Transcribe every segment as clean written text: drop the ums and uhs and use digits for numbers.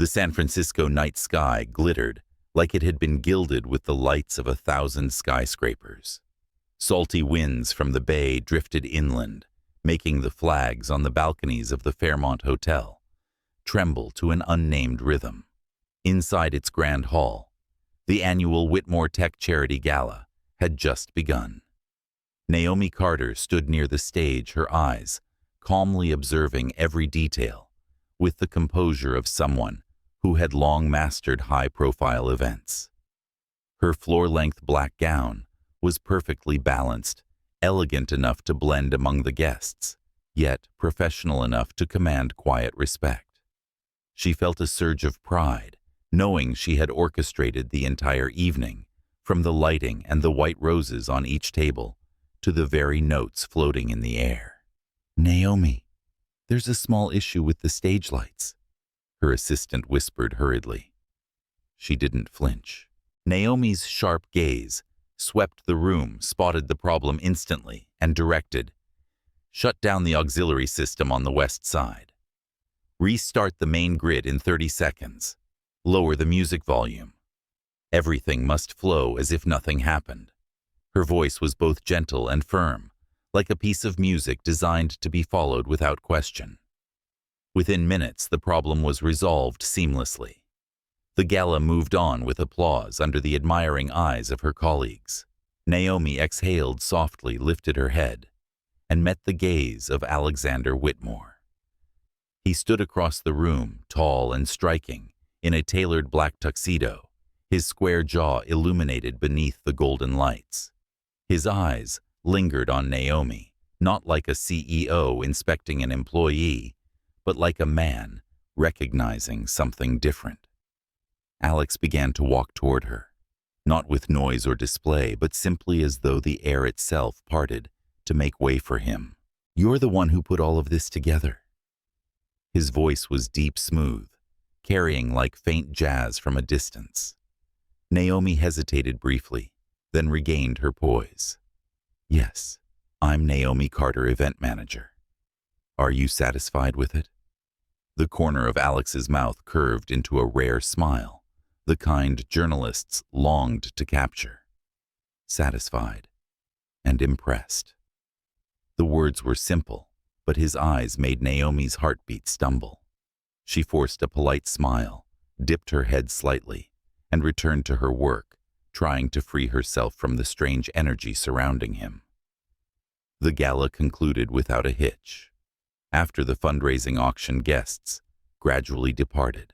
The San Francisco night sky glittered like it had been gilded with the lights of 1,000 skyscrapers. Salty winds from the bay drifted inland, making the flags on the balconies of the Fairmont Hotel tremble to an unnamed rhythm. Inside its grand hall, the annual Whitmore Tech Charity Gala had just begun. Naomi Carter stood near the stage, her eyes calmly observing every detail, with the composure of someone who had long mastered high-profile events. Her floor-length black gown was perfectly balanced, elegant enough to blend among the guests, yet professional enough to command quiet respect. She felt a surge of pride, knowing she had orchestrated the entire evening, from the lighting and the white roses on each table to the very notes floating in the air. "Naomi, there's a small issue with the stage lights," her assistant whispered hurriedly. She didn't flinch. Naomi's sharp gaze swept the room, spotted the problem instantly, and directed, "Shut down the auxiliary system on the west side. Restart the main grid in 30 seconds. Lower the music volume. Everything must flow as if nothing happened." Her voice was both gentle and firm, like a piece of music designed to be followed without question. Within minutes, the problem was resolved seamlessly. The gala moved on with applause under the admiring eyes of her colleagues. Naomi exhaled softly, lifted her head, and met the gaze of Alexander Whitmore. He stood across the room, tall and striking, in a tailored black tuxedo, his square jaw illuminated beneath the golden lights. His eyes lingered on Naomi, not like a CEO inspecting an employee, but like a man recognizing something different. Alex began to walk toward her, not with noise or display, but simply as though the air itself parted to make way for him. "You're the one who put all of this together." His voice was deep, smooth, carrying like faint jazz from a distance. Naomi hesitated briefly, then regained her poise. "Yes, I'm Naomi Carter, event manager. Are you satisfied with it?" The corner of Alex's mouth curved into a rare smile, the kind journalists longed to capture. Satisfied and impressed. The words were simple, but his eyes made Naomi's heartbeat stumble. She forced a polite smile, dipped her head slightly, and returned to her work, trying to free herself from the strange energy surrounding him. The gala concluded without a hitch. After the fundraising auction, guests gradually departed.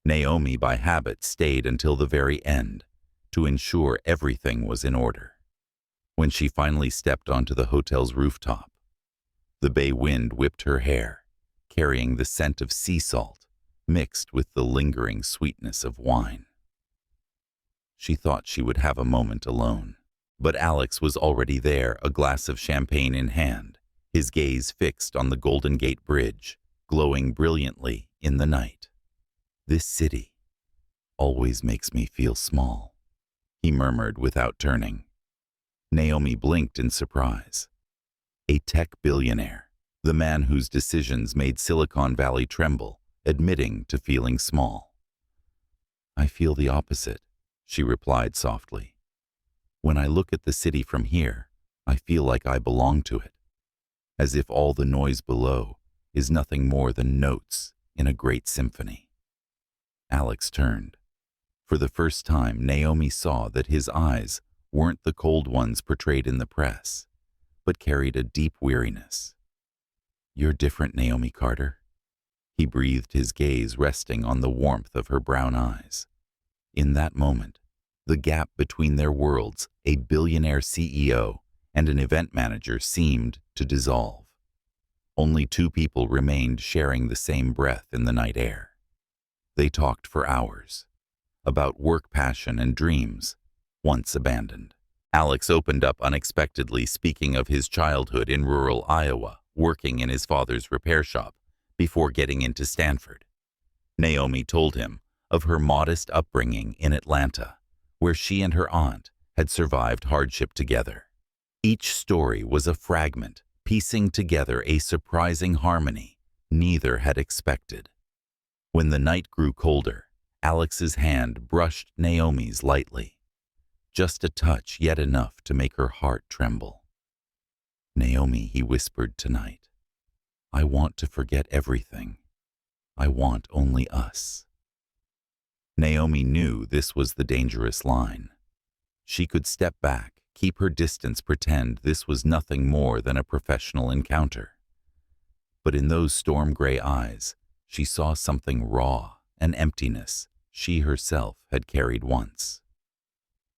Naomi, by habit, stayed until the very end to ensure everything was in order. When she finally stepped onto the hotel's rooftop, the bay wind whipped her hair, carrying the scent of sea salt mixed with the lingering sweetness of wine. She thought she would have a moment alone, but Alex was already there, a glass of champagne in hand, his gaze fixed on the Golden Gate Bridge, glowing brilliantly in the night. "This city always makes me feel small," he murmured without turning. Naomi blinked in surprise. A tech billionaire, the man whose decisions made Silicon Valley tremble, admitting to feeling small. "I feel the opposite," she replied softly. "When I look at the city from here, I feel like I belong to it, as if all the noise below is nothing more than notes in a great symphony." Alex turned. For the first time, Naomi saw that his eyes weren't the cold ones portrayed in the press, but carried a deep weariness. "You're different, Naomi Carter." He breathed, his gaze resting on the warmth of her brown eyes. In that moment, the gap between their worlds, a billionaire CEO and an event manager, seemed to dissolve. Only two people remained, sharing the same breath in the night air. They talked for hours, about work, passion, and dreams once abandoned. Alex opened up unexpectedly, speaking of his childhood in rural Iowa, working in his father's repair shop before getting into Stanford. Naomi told him of her modest upbringing in Atlanta, where she and her aunt had survived hardship together. Each story was a fragment, piecing together a surprising harmony neither had expected. When the night grew colder, Alex's hand brushed Naomi's lightly. Just a touch, yet enough to make her heart tremble. "Naomi," he whispered tonight, "I want to forget everything. I want only us." Naomi knew this was the dangerous line. She could step back, keep her distance, pretend this was nothing more than a professional encounter. But in those storm-gray eyes, she saw something raw, an emptiness she herself had carried once.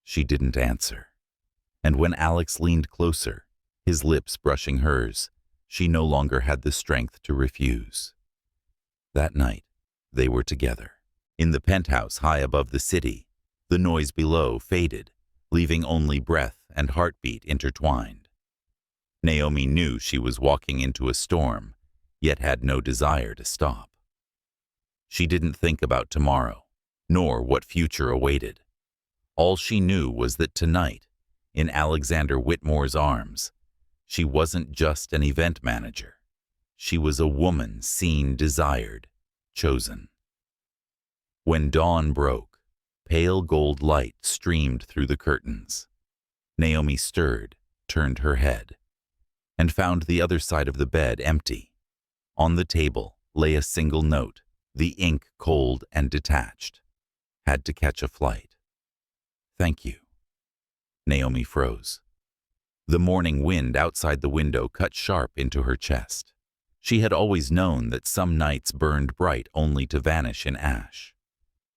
She didn't answer. And when Alex leaned closer, his lips brushing hers, she no longer had the strength to refuse. That night, they were together. In the penthouse high above the city, the noise below faded, leaving only breath and heartbeat intertwined. Naomi knew she was walking into a storm, yet had no desire to stop. She didn't think about tomorrow, nor what future awaited. All she knew was that tonight, in Alexander Whitmore's arms, she wasn't just an event manager. She was a woman seen, desired, chosen. When dawn broke, pale gold light streamed through the curtains. Naomi stirred, turned her head, and found the other side of the bed empty. On the table lay a single note, the ink cold and detached. "Had to catch a flight. Thank you." Naomi froze. The morning wind outside the window cut sharp into her chest. She had always known that some nights burned bright only to vanish in ash.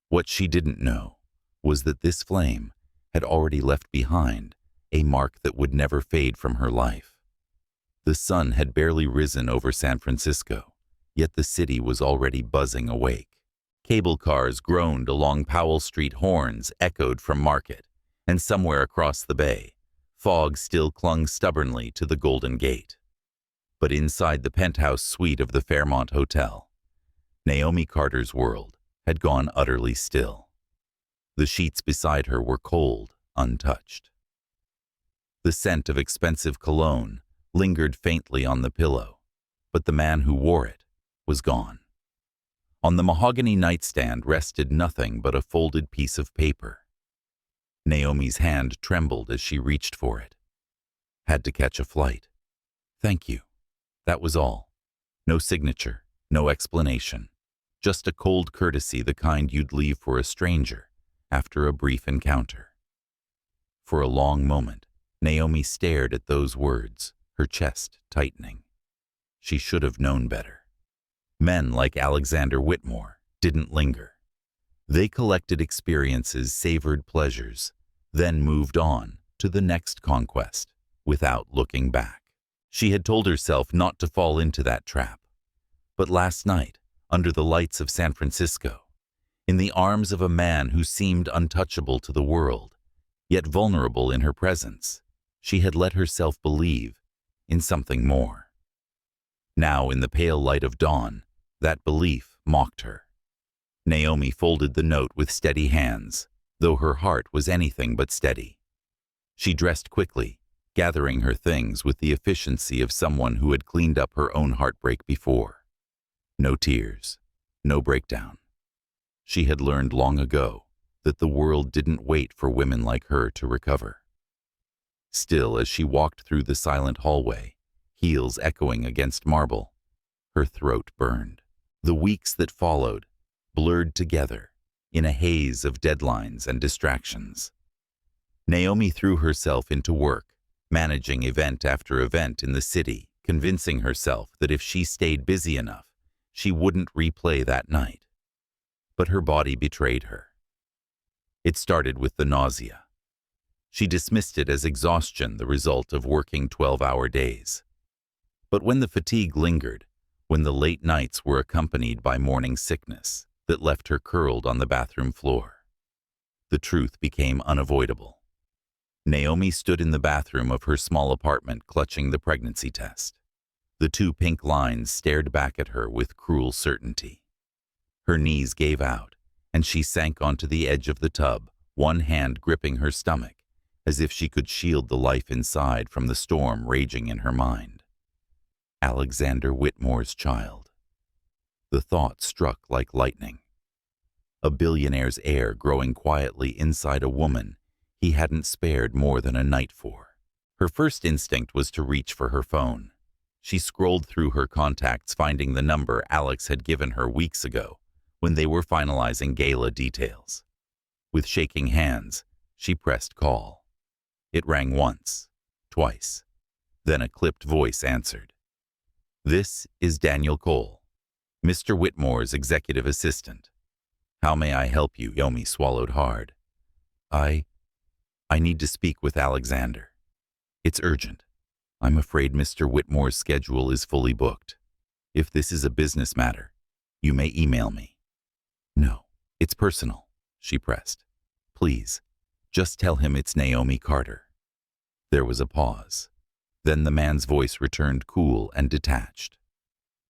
What she didn't know was that this flame had already left behind a mark that would never fade from her life. The sun had barely risen over San Francisco, yet the city was already buzzing awake. Cable cars groaned along Powell Street, horns echoed from Market, and somewhere across the bay, fog still clung stubbornly to the Golden Gate. But inside the penthouse suite of the Fairmont Hotel, Naomi Carter's world had gone utterly still. The sheets beside her were cold, untouched. The scent of expensive cologne lingered faintly on the pillow, but the man who wore it was gone. On the mahogany nightstand rested nothing but a folded piece of paper. Naomi's hand trembled as she reached for it. "Had to catch a flight. Thank you." That was all. No signature, no explanation. Just a cold courtesy, the kind you'd leave for a stranger after a brief encounter. For a long moment, Naomi stared at those words, her chest tightening. She should have known better. Men like Alexander Whitmore didn't linger. They collected experiences, savored pleasures, then moved on to the next conquest without looking back. She had told herself not to fall into that trap. But last night, under the lights of San Francisco, in the arms of a man who seemed untouchable to the world, yet vulnerable in her presence, she had let herself believe in something more. Now, in the pale light of dawn, that belief mocked her. Naomi folded the note with steady hands, though her heart was anything but steady. She dressed quickly, gathering her things with the efficiency of someone who had cleaned up her own heartbreak before. No tears, no breakdown. She had learned long ago that the world didn't wait for women like her to recover. Still, as she walked through the silent hallway, heels echoing against marble, her throat burned. The weeks that followed blurred together in a haze of deadlines and distractions. Naomi threw herself into work, managing event after event in the city, convincing herself that if she stayed busy enough, she wouldn't replay that night. But her body betrayed her. It started with the nausea. She dismissed it as exhaustion, the result of working 12-hour days. But when the fatigue lingered, when the late nights were accompanied by morning sickness that left her curled on the bathroom floor, the truth became unavoidable. Naomi stood in the bathroom of her small apartment, clutching the pregnancy test. The two pink lines stared back at her with cruel certainty. Her knees gave out, and she sank onto the edge of the tub, one hand gripping her stomach, as if she could shield the life inside from the storm raging in her mind. Alexander Whitmore's child. The thought struck like lightning. A billionaire's heir growing quietly inside a woman he hadn't spared more than a night for. Her first instinct was to reach for her phone. She scrolled through her contacts, finding the number Alex had given her weeks ago when they were finalizing gala details. With shaking hands, she pressed call. It rang once, twice. Then a clipped voice answered. "This is Daniel Cole, Mr. Whitmore's executive assistant. How may I help you?" Naomi swallowed hard. I need to speak with Alexander. It's urgent. I'm afraid Mr. Whitmore's schedule is fully booked. If this is a business matter, you may email me. No, it's personal, she pressed. Please, just tell him it's Naomi Carter. There was a pause. Then the man's voice returned cool and detached.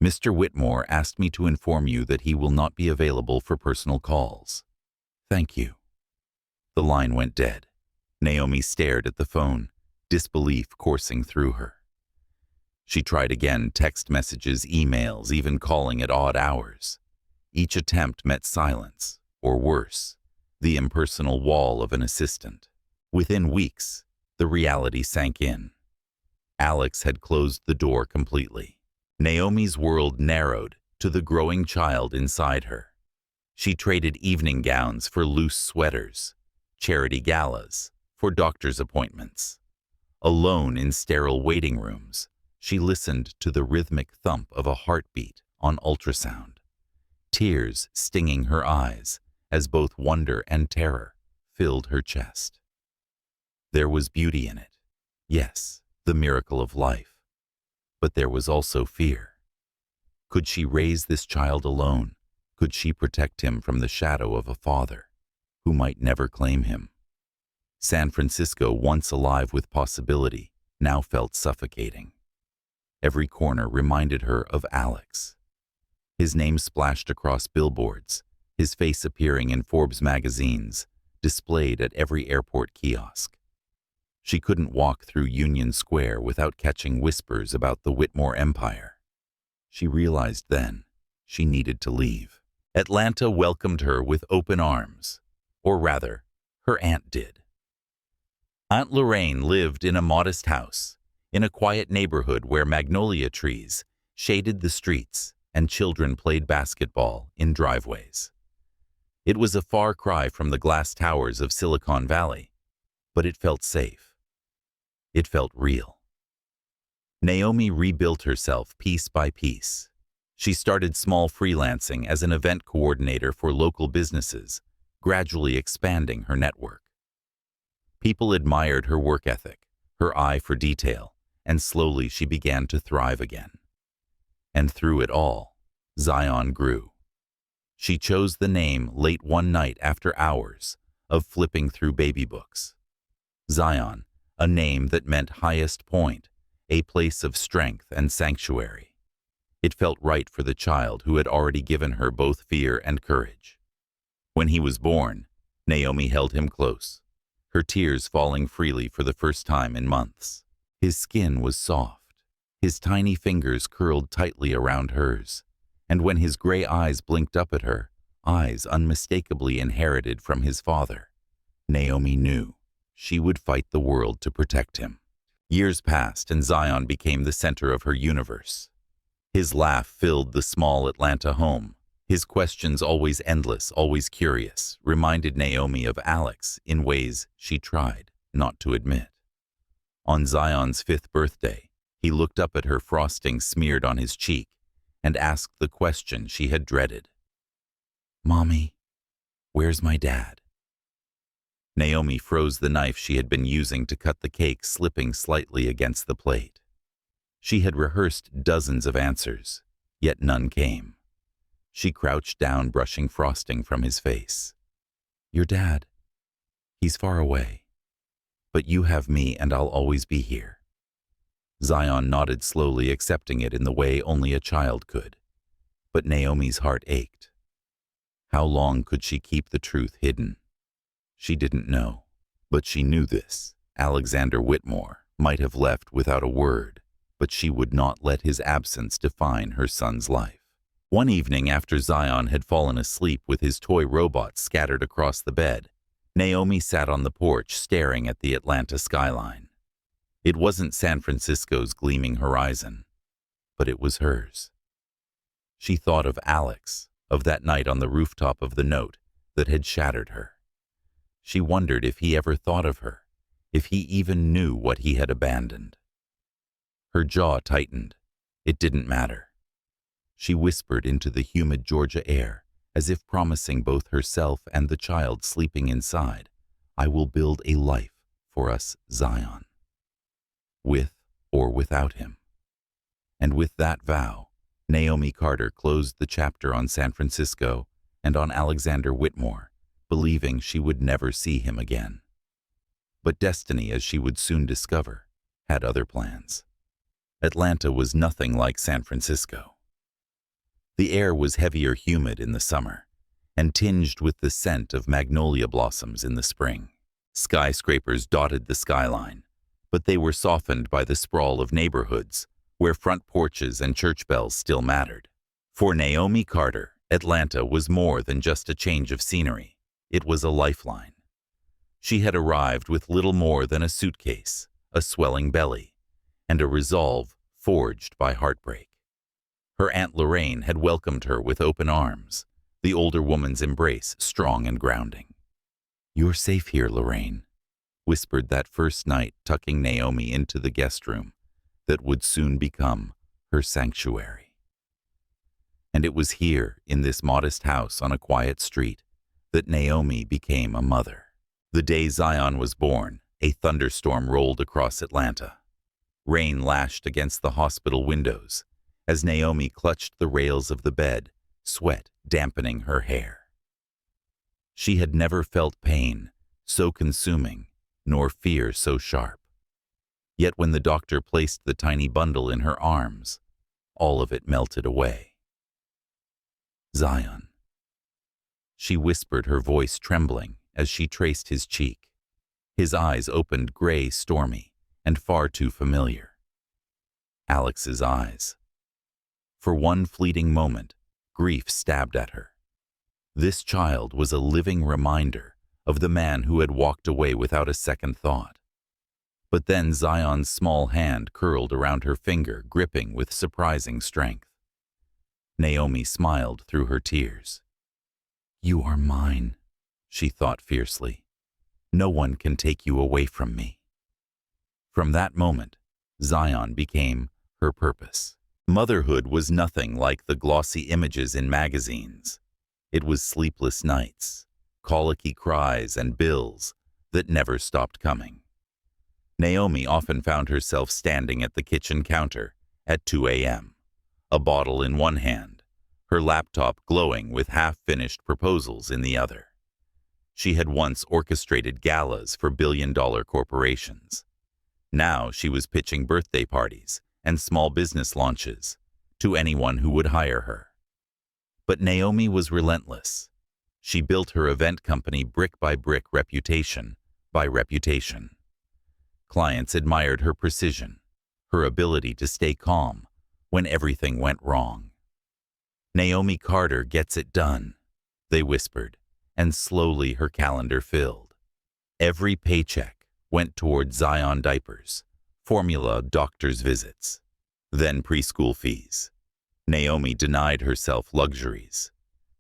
Mr. Whitmore asked me to inform you that he will not be available for personal calls. Thank you. The line went dead. Naomi stared at the phone, disbelief coursing through her. She tried again, text messages, emails, even calling at odd hours. Each attempt met silence, or worse, the impersonal wall of an assistant. Within weeks, the reality sank in. Alex had closed the door completely. Naomi's world narrowed to the growing child inside her. She traded evening gowns for loose sweaters, charity galas for doctor's appointments. Alone in sterile waiting rooms, she listened to the rhythmic thump of a heartbeat on ultrasound, tears stinging her eyes as both wonder and terror filled her chest. There was beauty in it, yes, the miracle of life, but there was also fear. Could she raise this child alone? Could she protect him from the shadow of a father who might never claim him? San Francisco, once alive with possibility, now felt suffocating. Every corner reminded her of Alex. His name splashed across billboards, his face appearing in Forbes magazines, displayed at every airport kiosk. She couldn't walk through Union Square without catching whispers about the Whitmore empire. She realized then she needed to leave. Atlanta welcomed her with open arms, or rather, her aunt did. Aunt Lorraine lived in a modest house, in a quiet neighborhood where magnolia trees shaded the streets and children played basketball in driveways. It was a far cry from the glass towers of Silicon Valley, but it felt safe. It felt real. Naomi rebuilt herself piece by piece. She started small freelancing as an event coordinator for local businesses, gradually expanding her network. People admired her work ethic, her eye for detail, and slowly she began to thrive again. And through it all, Zion grew. She chose the name late one night after hours of flipping through baby books. Zion, a name that meant highest point, a place of strength and sanctuary. It felt right for the child who had already given her both fear and courage. When he was born, Naomi held him close, her tears falling freely for the first time in months. His skin was soft, his tiny fingers curled tightly around hers, and when his gray eyes blinked up at her, eyes unmistakably inherited from his father, Naomi knew she would fight the world to protect him. Years passed and Zion became the center of her universe. His laugh filled the small Atlanta home. His questions, always endless, always curious, reminded Naomi of Alex in ways she tried not to admit. On Zion's 5th birthday, he looked up at her, frosting smeared on his cheek, and asked the question she had dreaded. "Mommy, where's my dad?" Naomi froze the knife she had been using to cut the cake, slipping slightly against the plate. She had rehearsed dozens of answers, yet none came. She crouched down, brushing frosting from his face. "Your dad, he's far away. But you have me and I'll always be here." Zion nodded slowly, accepting it in the way only a child could. But Naomi's heart ached. How long could she keep the truth hidden? She didn't know, but she knew this. Alexander Whitmore might have left without a word, but she would not let his absence define her son's life. One evening after Zion had fallen asleep with his toy robots scattered across the bed, Naomi sat on the porch staring at the Atlanta skyline. It wasn't San Francisco's gleaming horizon, but it was hers. She thought of Alex, of that night on the rooftop of the note that had shattered her. She wondered if he ever thought of her, if he even knew what he had abandoned. Her jaw tightened. It didn't matter. She whispered into the humid Georgia air, as if promising both herself and the child sleeping inside, "I will build a life for us, Zion." With or without him. And with that vow, Naomi Carter closed the chapter on San Francisco and on Alexander Whitmore, believing she would never see him again. But destiny, as she would soon discover, had other plans. Atlanta was nothing like San Francisco. The air was heavier humid in the summer, and tinged with the scent of magnolia blossoms in the spring. Skyscrapers dotted the skyline, but they were softened by the sprawl of neighborhoods, where front porches and church bells still mattered. For Naomi Carter, Atlanta was more than just a change of scenery. It was a lifeline. She had arrived with little more than a suitcase, a swelling belly, and a resolve forged by heartbreak. Her Aunt Lorraine had welcomed her with open arms, the older woman's embrace strong and grounding. "You're safe here, Lorraine," whispered that first night, tucking Naomi into the guest room that would soon become her sanctuary. And it was here, in this modest house on a quiet street, that Naomi became a mother. The day Zion was born, a thunderstorm rolled across Atlanta. Rain lashed against the hospital windows as Naomi clutched the rails of the bed, sweat dampening her hair. She had never felt pain so consuming, nor fear so sharp. Yet when the doctor placed the tiny bundle in her arms, all of it melted away. "Zion," she whispered, her voice trembling as she traced his cheek. His eyes opened gray, stormy, and far too familiar. Alex's eyes. For one fleeting moment, grief stabbed at her. This child was a living reminder of the man who had walked away without a second thought. But then Zion's small hand curled around her finger, gripping with surprising strength. Naomi smiled through her tears. "You are mine," she thought fiercely. "No one can take you away from me." From that moment, Zion became her purpose. Motherhood was nothing like the glossy images in magazines. It was sleepless nights, colicky cries, and bills that never stopped coming. Naomi often found herself standing at the kitchen counter at 2 a.m., a bottle in one hand, her laptop glowing with half-finished proposals in the other. She had once orchestrated galas for billion-dollar corporations. Now she was pitching birthday parties and small business launches to anyone who would hire her. But Naomi was relentless. She built her event company brick by brick, reputation by reputation. Clients admired her precision, her ability to stay calm when everything went wrong. "Naomi Carter gets it done," they whispered, and slowly her calendar filled. Every paycheck went toward Zion diapers, formula, doctor's visits, then preschool fees. Naomi denied herself luxuries.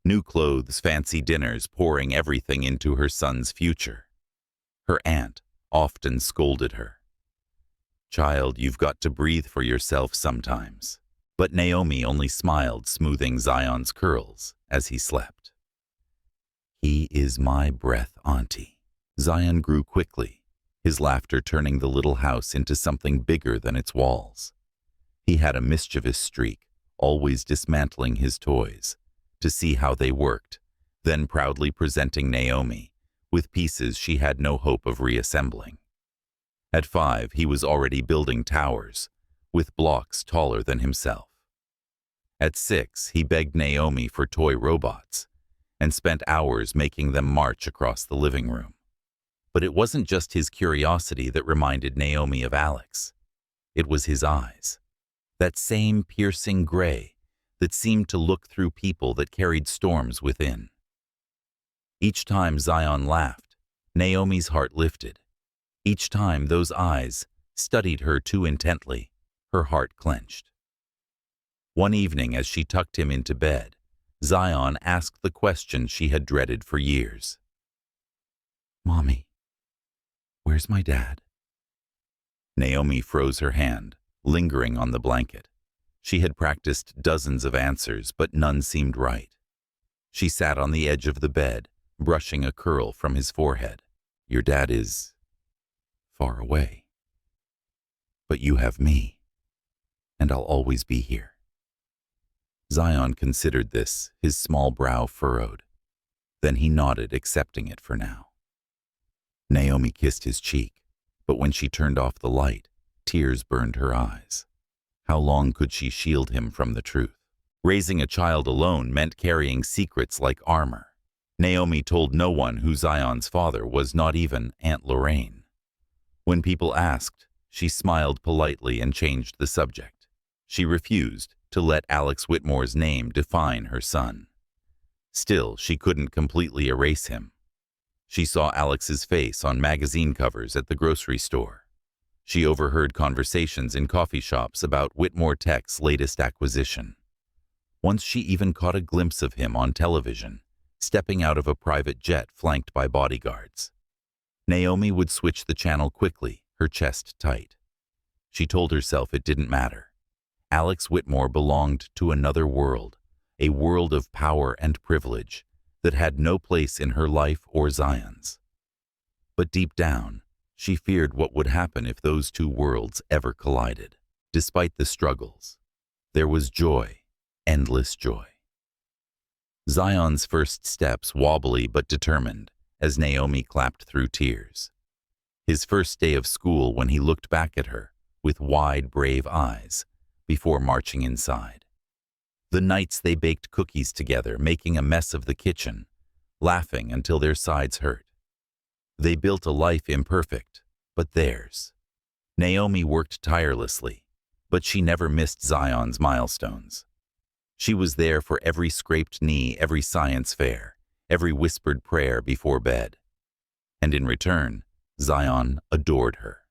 New clothes, fancy dinners, pouring everything into her son's future. Her aunt often scolded her. "Child, you've got to breathe for yourself sometimes." But Naomi only smiled, smoothing Zion's curls as he slept. "He is my breath, Auntie." Zion grew quickly, his laughter turning the little house into something bigger than its walls. He had a mischievous streak, always dismantling his toys to see how they worked, then proudly presenting Naomi with pieces she had no hope of reassembling. At 5, he was already building towers, with blocks taller than himself. At 6, he begged Naomi for toy robots and spent hours making them march across the living room. But it wasn't just his curiosity that reminded Naomi of Alex. It was his eyes. That same piercing gray that seemed to look through people that carried storms within. Each time Zion laughed, Naomi's heart lifted. Each time those eyes studied her too intently, her heart clenched. One evening as she tucked him into bed, Zion asked the question she had dreaded for years. "Mommy, where's my dad?" Naomi froze her hand, lingering on the blanket. She had practiced dozens of answers, but none seemed right. She sat on the edge of the bed, brushing a curl from his forehead. "Your dad is far away. But you have me, and I'll always be here." Zion considered this, his small brow furrowed. Then he nodded, accepting it for now. Naomi kissed his cheek, but when she turned off the light, tears burned her eyes. How long could she shield him from the truth? Raising a child alone meant carrying secrets like armor. Naomi told no one who Zion's father was, not even Aunt Lorraine. When people asked, she smiled politely and changed the subject. She refused to let Alex Whitmore's name define her son. Still, she couldn't completely erase him. She saw Alex's face on magazine covers at the grocery store. She overheard conversations in coffee shops about Whitmore Tech's latest acquisition. Once she even caught a glimpse of him on television, stepping out of a private jet flanked by bodyguards. Naomi would switch the channel quickly, her chest tight. She told herself it didn't matter. Alex Whitmore belonged to another world, a world of power and privilege that had no place in her life or Zion's. But deep down, she feared what would happen if those two worlds ever collided. Despite the struggles, there was joy, endless joy. Zion's first steps wobbly but determined as Naomi clapped through tears. His first day of school when he looked back at her with wide, brave eyes before marching inside. The nights they baked cookies together, making a mess of the kitchen, laughing until their sides hurt. They built a life imperfect, but theirs. Naomi worked tirelessly, but she never missed Zion's milestones. She was there for every scraped knee, every science fair, every whispered prayer before bed. And in return, Zion adored her.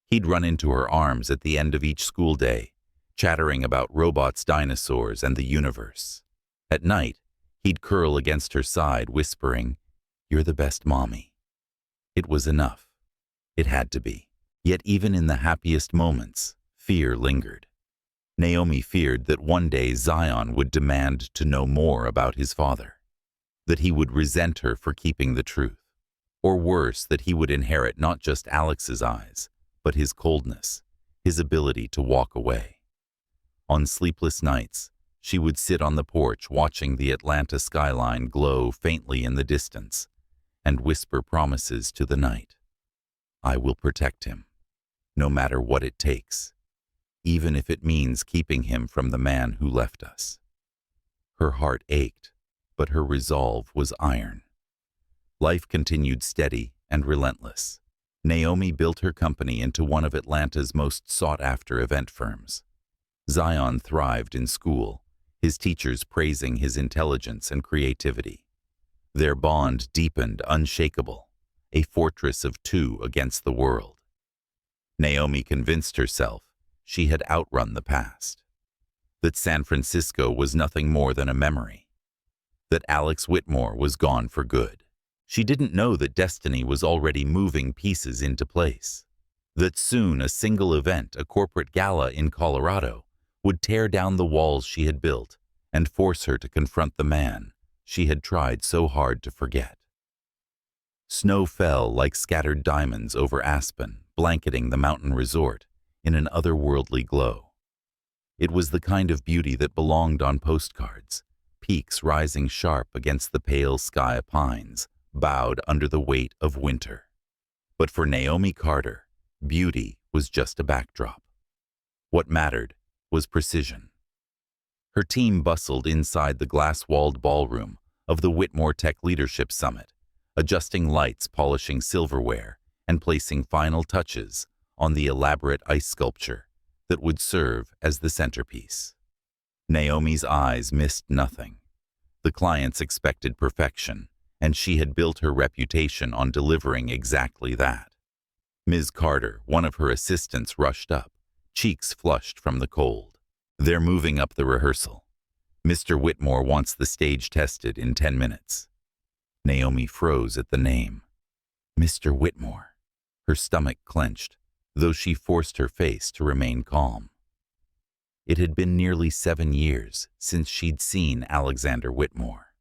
He'd run into her arms at the end of each school day, chattering about robots, dinosaurs, and the universe. At night, he'd curl against her side, whispering, "You're the best mommy." It was enough. It had to be. Yet even in the happiest moments, fear lingered. Naomi feared that one day Zion would demand to know more about his father, that he would resent her for keeping the truth, or worse, that he would inherit not just Alex's eyes, but his coldness, his ability to walk away. On sleepless nights, she would sit on the porch watching the Atlanta skyline glow faintly in the distance and whisper promises to the night. "I will protect him, no matter what it takes, even if it means keeping him from the man who left us." Her heart ached, but her resolve was iron. Life continued steady and relentless. Naomi built her company into one of Atlanta's most sought-after event firms. Zion thrived in school, his teachers praising his intelligence and creativity. Their bond deepened, unshakable, a fortress of two against the world. Naomi convinced herself she had outrun the past, that San Francisco was nothing more than a memory, that Alex Whitmore was gone for good. She didn't know that destiny was already moving pieces into place, that soon a single event, a corporate gala in Colorado, would tear down the walls she had built and force her to confront the man she had tried so hard to forget. Snow fell like scattered diamonds over Aspen, blanketing the mountain resort in an otherworldly glow. It was the kind of beauty that belonged on postcards, peaks rising sharp against the pale sky pines, bowed under the weight of winter. But for Naomi Carter, beauty was just a backdrop. What mattered was precision. Her team bustled inside the glass-walled ballroom of the Whitmore Tech Leadership Summit, adjusting lights, polishing silverware, and placing final touches on the elaborate ice sculpture that would serve as the centerpiece. Naomi's eyes missed nothing. The clients expected perfection, and she had built her reputation on delivering exactly that. Ms. Carter, one of her assistants, rushed up, cheeks flushed from the cold. "They're moving up the rehearsal. Mr. Whitmore wants the stage tested in 10 minutes. Naomi froze at the name. Mr. Whitmore. Her stomach clenched, though she forced her face to remain calm. It had been nearly 7 years since she'd seen Alexander Whitmore.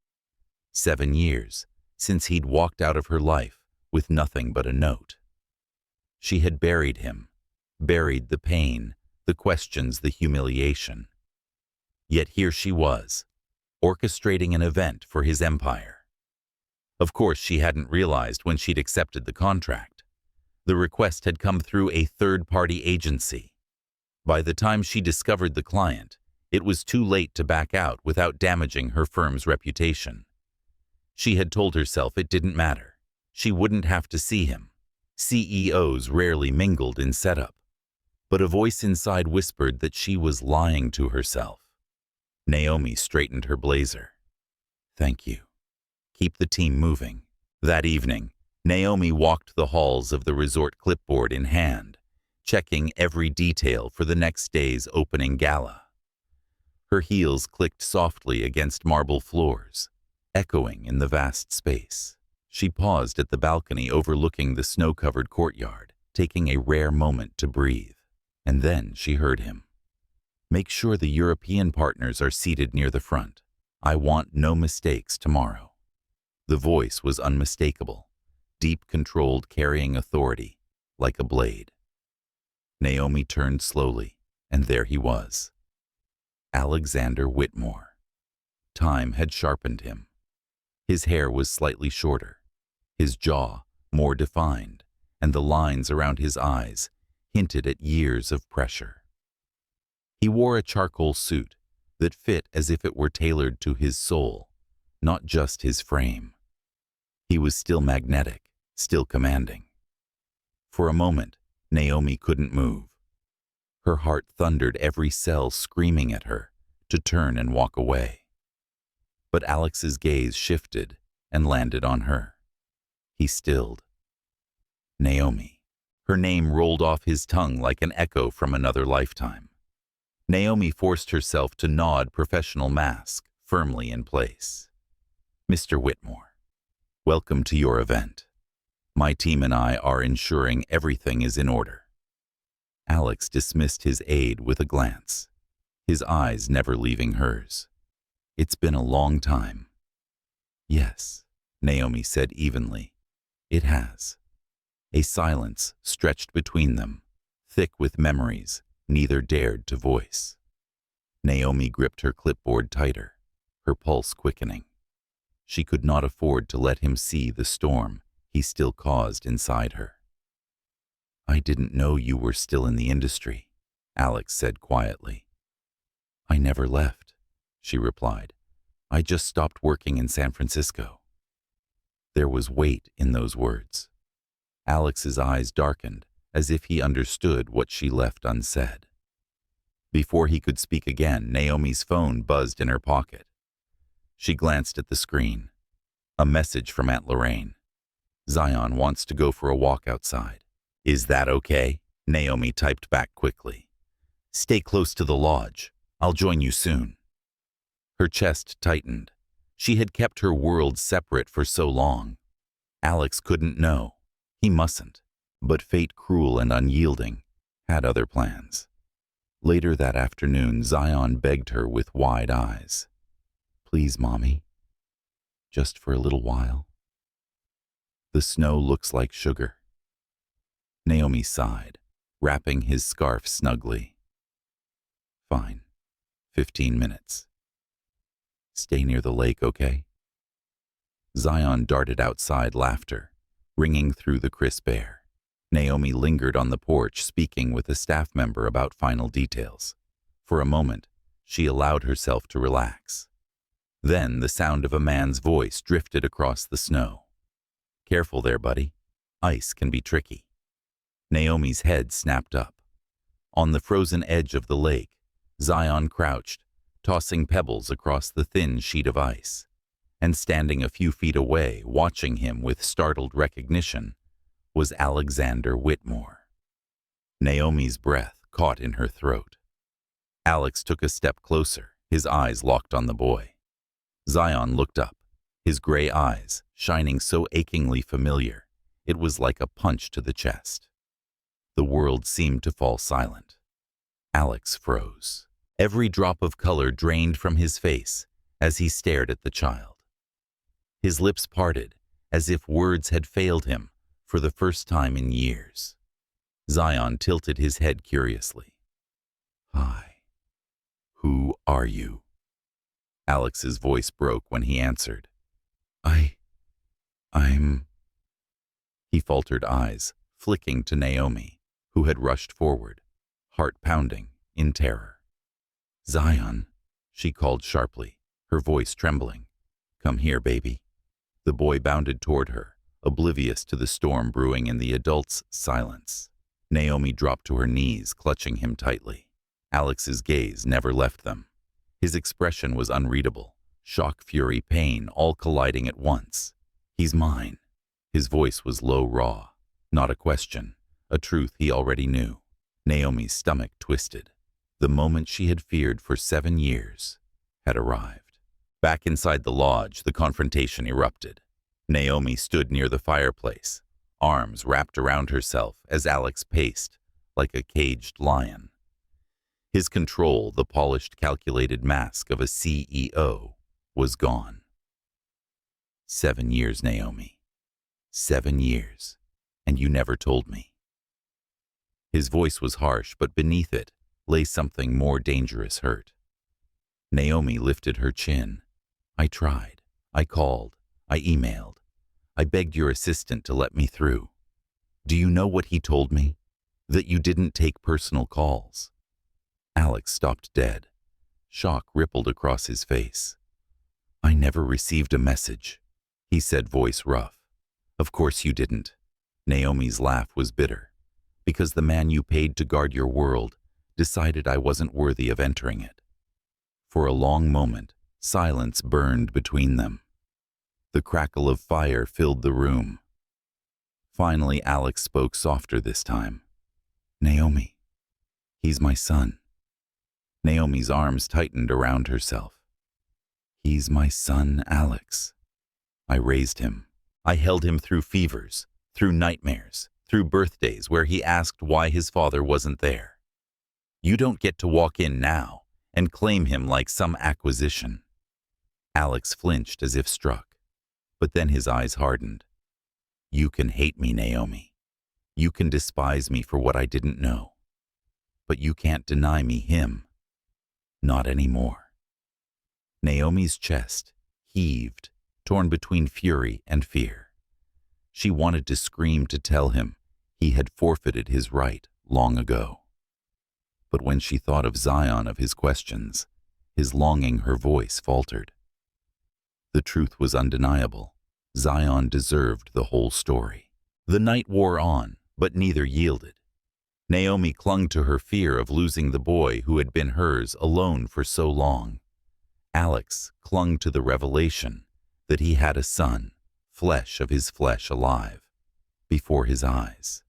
7 years since he'd walked out of her life with nothing but a note. She had buried him, buried the pain, the questions, the humiliation. Yet here she was, orchestrating an event for his empire. Of course, she hadn't realized when she'd accepted the contract. The request had come through a third-party agency. By the time she discovered the client, it was too late to back out without damaging her firm's reputation. She had told herself it didn't matter. She wouldn't have to see him. CEOs rarely mingled in setup. But a voice inside whispered that she was lying to herself. Naomi straightened her blazer. "Thank you. Keep the team moving." That evening, Naomi walked the halls of the resort, clipboard in hand, checking every detail for the next day's opening gala. Her heels clicked softly against marble floors, echoing in the vast space. She paused at the balcony overlooking the snow-covered courtyard, taking a rare moment to breathe. And then she heard him. "Make sure the European partners are seated near the front. I want no mistakes tomorrow." The voice was unmistakable, deep, controlled, carrying authority, like a blade. Naomi turned slowly, and there he was. Alexander Whitmore. Time had sharpened him. His hair was slightly shorter, his jaw more defined, and the lines around his eyes hinted at years of pressure. He wore a charcoal suit that fit as if it were tailored to his soul, not just his frame. He was still magnetic, still commanding. For a moment, Naomi couldn't move. Her heart thundered, every cell screaming at her to turn and walk away. But Alex's gaze shifted and landed on her. He stilled. Naomi. Her name rolled off his tongue like an echo from another lifetime. Naomi forced herself to nod, professional mask firmly in place. "Mr. Whitmore, welcome to your event. My team and I are ensuring everything is in order." Alex dismissed his aide with a glance, his eyes never leaving hers. "It's been a long time." "Yes," Naomi said evenly. "It has." A silence stretched between them, thick with memories neither dared to voice. Naomi gripped her clipboard tighter, her pulse quickening. She could not afford to let him see the storm he still caused inside her. "I didn't know you were still in the industry," Alex said quietly. "I never left," she replied. "I just stopped working in San Francisco." There was weight in those words. Alex's eyes darkened, as if he understood what she left unsaid. Before he could speak again, Naomi's phone buzzed in her pocket. She glanced at the screen. A message from Aunt Lorraine. "Zion wants to go for a walk outside." "Is that okay?" Naomi typed back quickly. "Stay close to the lodge. I'll join you soon." Her chest tightened. She had kept her world separate for so long. Alex couldn't know. He mustn't. But fate, cruel and unyielding, had other plans. Later that afternoon, Zion begged her with wide eyes. "Please, Mommy. Just for a little while." "The snow looks like sugar." Naomi sighed, wrapping his scarf snugly. "Fine. 15 minutes. Stay near the lake, okay?" Zion darted outside, laughter ringing through the crisp air. Naomi lingered on the porch, speaking with a staff member about final details. For a moment, she allowed herself to relax. Then the sound of a man's voice drifted across the snow. "Careful there, buddy. Ice can be tricky." Naomi's head snapped up. On the frozen edge of the lake, Zion crouched, tossing pebbles across the thin sheet of ice. And standing a few feet away, watching him with startled recognition, was Alexander Whitmore. Naomi's breath caught in her throat. Alex took a step closer, his eyes locked on the boy. Zion looked up, his gray eyes shining so achingly familiar, it was like a punch to the chest. The world seemed to fall silent. Alex froze. Every drop of color drained from his face as he stared at the child. His lips parted, as if words had failed him for the first time in years. Zion tilted his head curiously. "Hi. Who are you?" Alex's voice broke when he answered. I'm... He faltered, eyes flicking to Naomi, who had rushed forward, heart pounding in terror. "Zion," she called sharply, her voice trembling. "Come here, baby." The boy bounded toward her, oblivious to the storm brewing in the adult's silence. Naomi dropped to her knees, clutching him tightly. Alex's gaze never left them. His expression was unreadable, shock, fury, pain, all colliding at once. "He's mine." His voice was low, raw, not a question, a truth he already knew. Naomi's stomach twisted. The moment she had feared for 7 years had arrived. Back inside the lodge, the confrontation erupted. Naomi stood near the fireplace, arms wrapped around herself as Alex paced like a caged lion. His control, the polished, calculated mask of a CEO, was gone. 7 years, Naomi. 7 years, and you never told me. His voice was harsh, but beneath it lay something more dangerous hurt. Naomi lifted her chin. "I tried. I called. I emailed. I begged your assistant to let me through. Do you know what he told me? That you didn't take personal calls." Alex stopped dead. Shock rippled across his face. "I never received a message," he said, voice rough. "Of course you didn't." Naomi's laugh was bitter. "Because the man you paid to guard your world decided I wasn't worthy of entering it." For a long moment, silence burned between them. The crackle of fire filled the room. Finally, Alex spoke softer this time. "Naomi, he's my son." Naomi's arms tightened around herself. "He's my son, Alex. I raised him. I held him through fevers, through nightmares, through birthdays where he asked why his father wasn't there. You don't get to walk in now and claim him like some acquisition." Alex flinched as if struck, but then his eyes hardened. "You can hate me, Naomi. You can despise me for what I didn't know. But you can't deny me him. Not anymore." Naomi's chest heaved, torn between fury and fear. She wanted to scream to tell him he had forfeited his right long ago. But when she thought of Zion, of his questions, his longing, her voice faltered. The truth was undeniable. Zion deserved the whole story. The night wore on, but neither yielded. Naomi clung to her fear of losing the boy who had been hers alone for so long. Alex clung to the revelation that he had a son, flesh of his flesh, alive, before his eyes.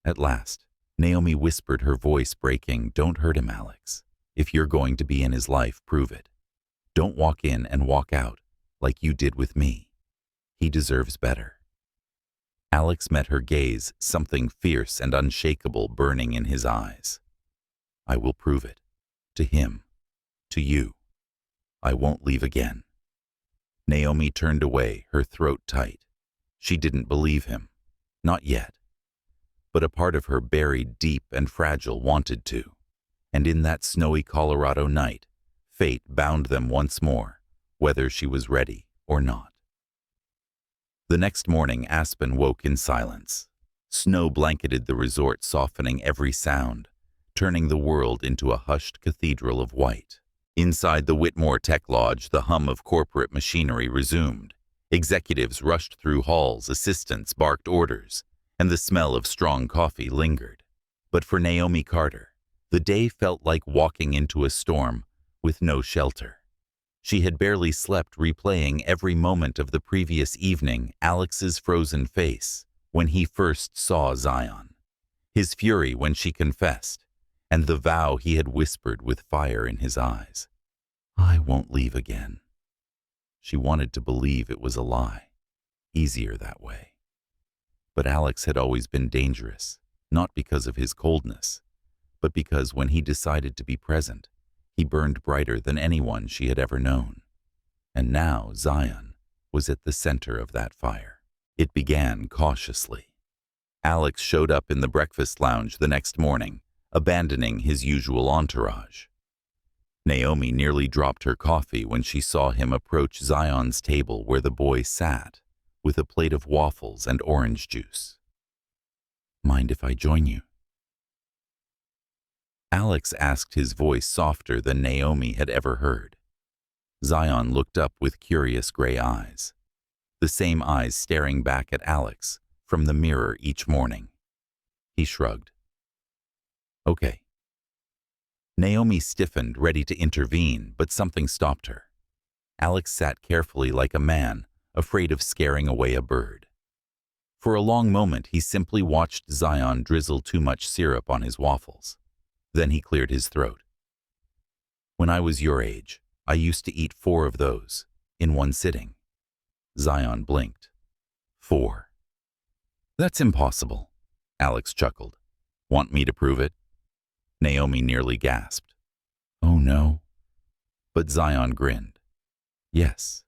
At last, Naomi whispered, her voice breaking, "Don't hurt him, Alex. If you're going to be in his life, prove it. Don't walk in and walk out like you did with me. He deserves better." Alex met her gaze, something fierce and unshakable burning in his eyes. "I will prove it. To him. To you. I won't leave again." Naomi turned away, her throat tight. She didn't believe him. Not yet. But a part of her, buried deep and fragile, wanted to. And in that snowy Colorado night, fate bound them once more, whether she was ready or not. The next morning, Aspen woke in silence. Snow blanketed the resort, softening every sound, turning the world into a hushed cathedral of white. Inside the Whitmore Tech Lodge, the hum of corporate machinery resumed. Executives rushed through halls, assistants barked orders, and the smell of strong coffee lingered. But for Naomi Carter, the day felt like walking into a storm with no shelter. She had barely slept, replaying every moment of the previous evening, Alex's frozen face when he first saw Zion, his fury when she confessed, and the vow he had whispered with fire in his eyes. "I won't leave again." She wanted to believe it was a lie. Easier that way. But Alex had always been dangerous, not because of his coldness, but because when he decided to be present, he burned brighter than anyone she had ever known. And now Zion was at the center of that fire. It began cautiously. Alex showed up in the breakfast lounge the next morning, abandoning his usual entourage. Naomi nearly dropped her coffee when she saw him approach Zion's table where the boy sat, with a plate of waffles and orange juice. "Mind if I join you?" Alex asked, his voice softer than Naomi had ever heard. Zion looked up with curious gray eyes, the same eyes staring back at Alex from the mirror each morning. He shrugged. "Okay." Naomi stiffened, ready to intervene, but something stopped her. Alex sat carefully like a man, afraid of scaring away a bird. For a long moment, he simply watched Zion drizzle too much syrup on his waffles. Then he cleared his throat. "When I was your age, I used to eat 4 of those, in one sitting." Zion blinked. 4. "That's impossible," Alex chuckled. "Want me to prove it?" Naomi nearly gasped. "Oh no." But Zion grinned. "Yes."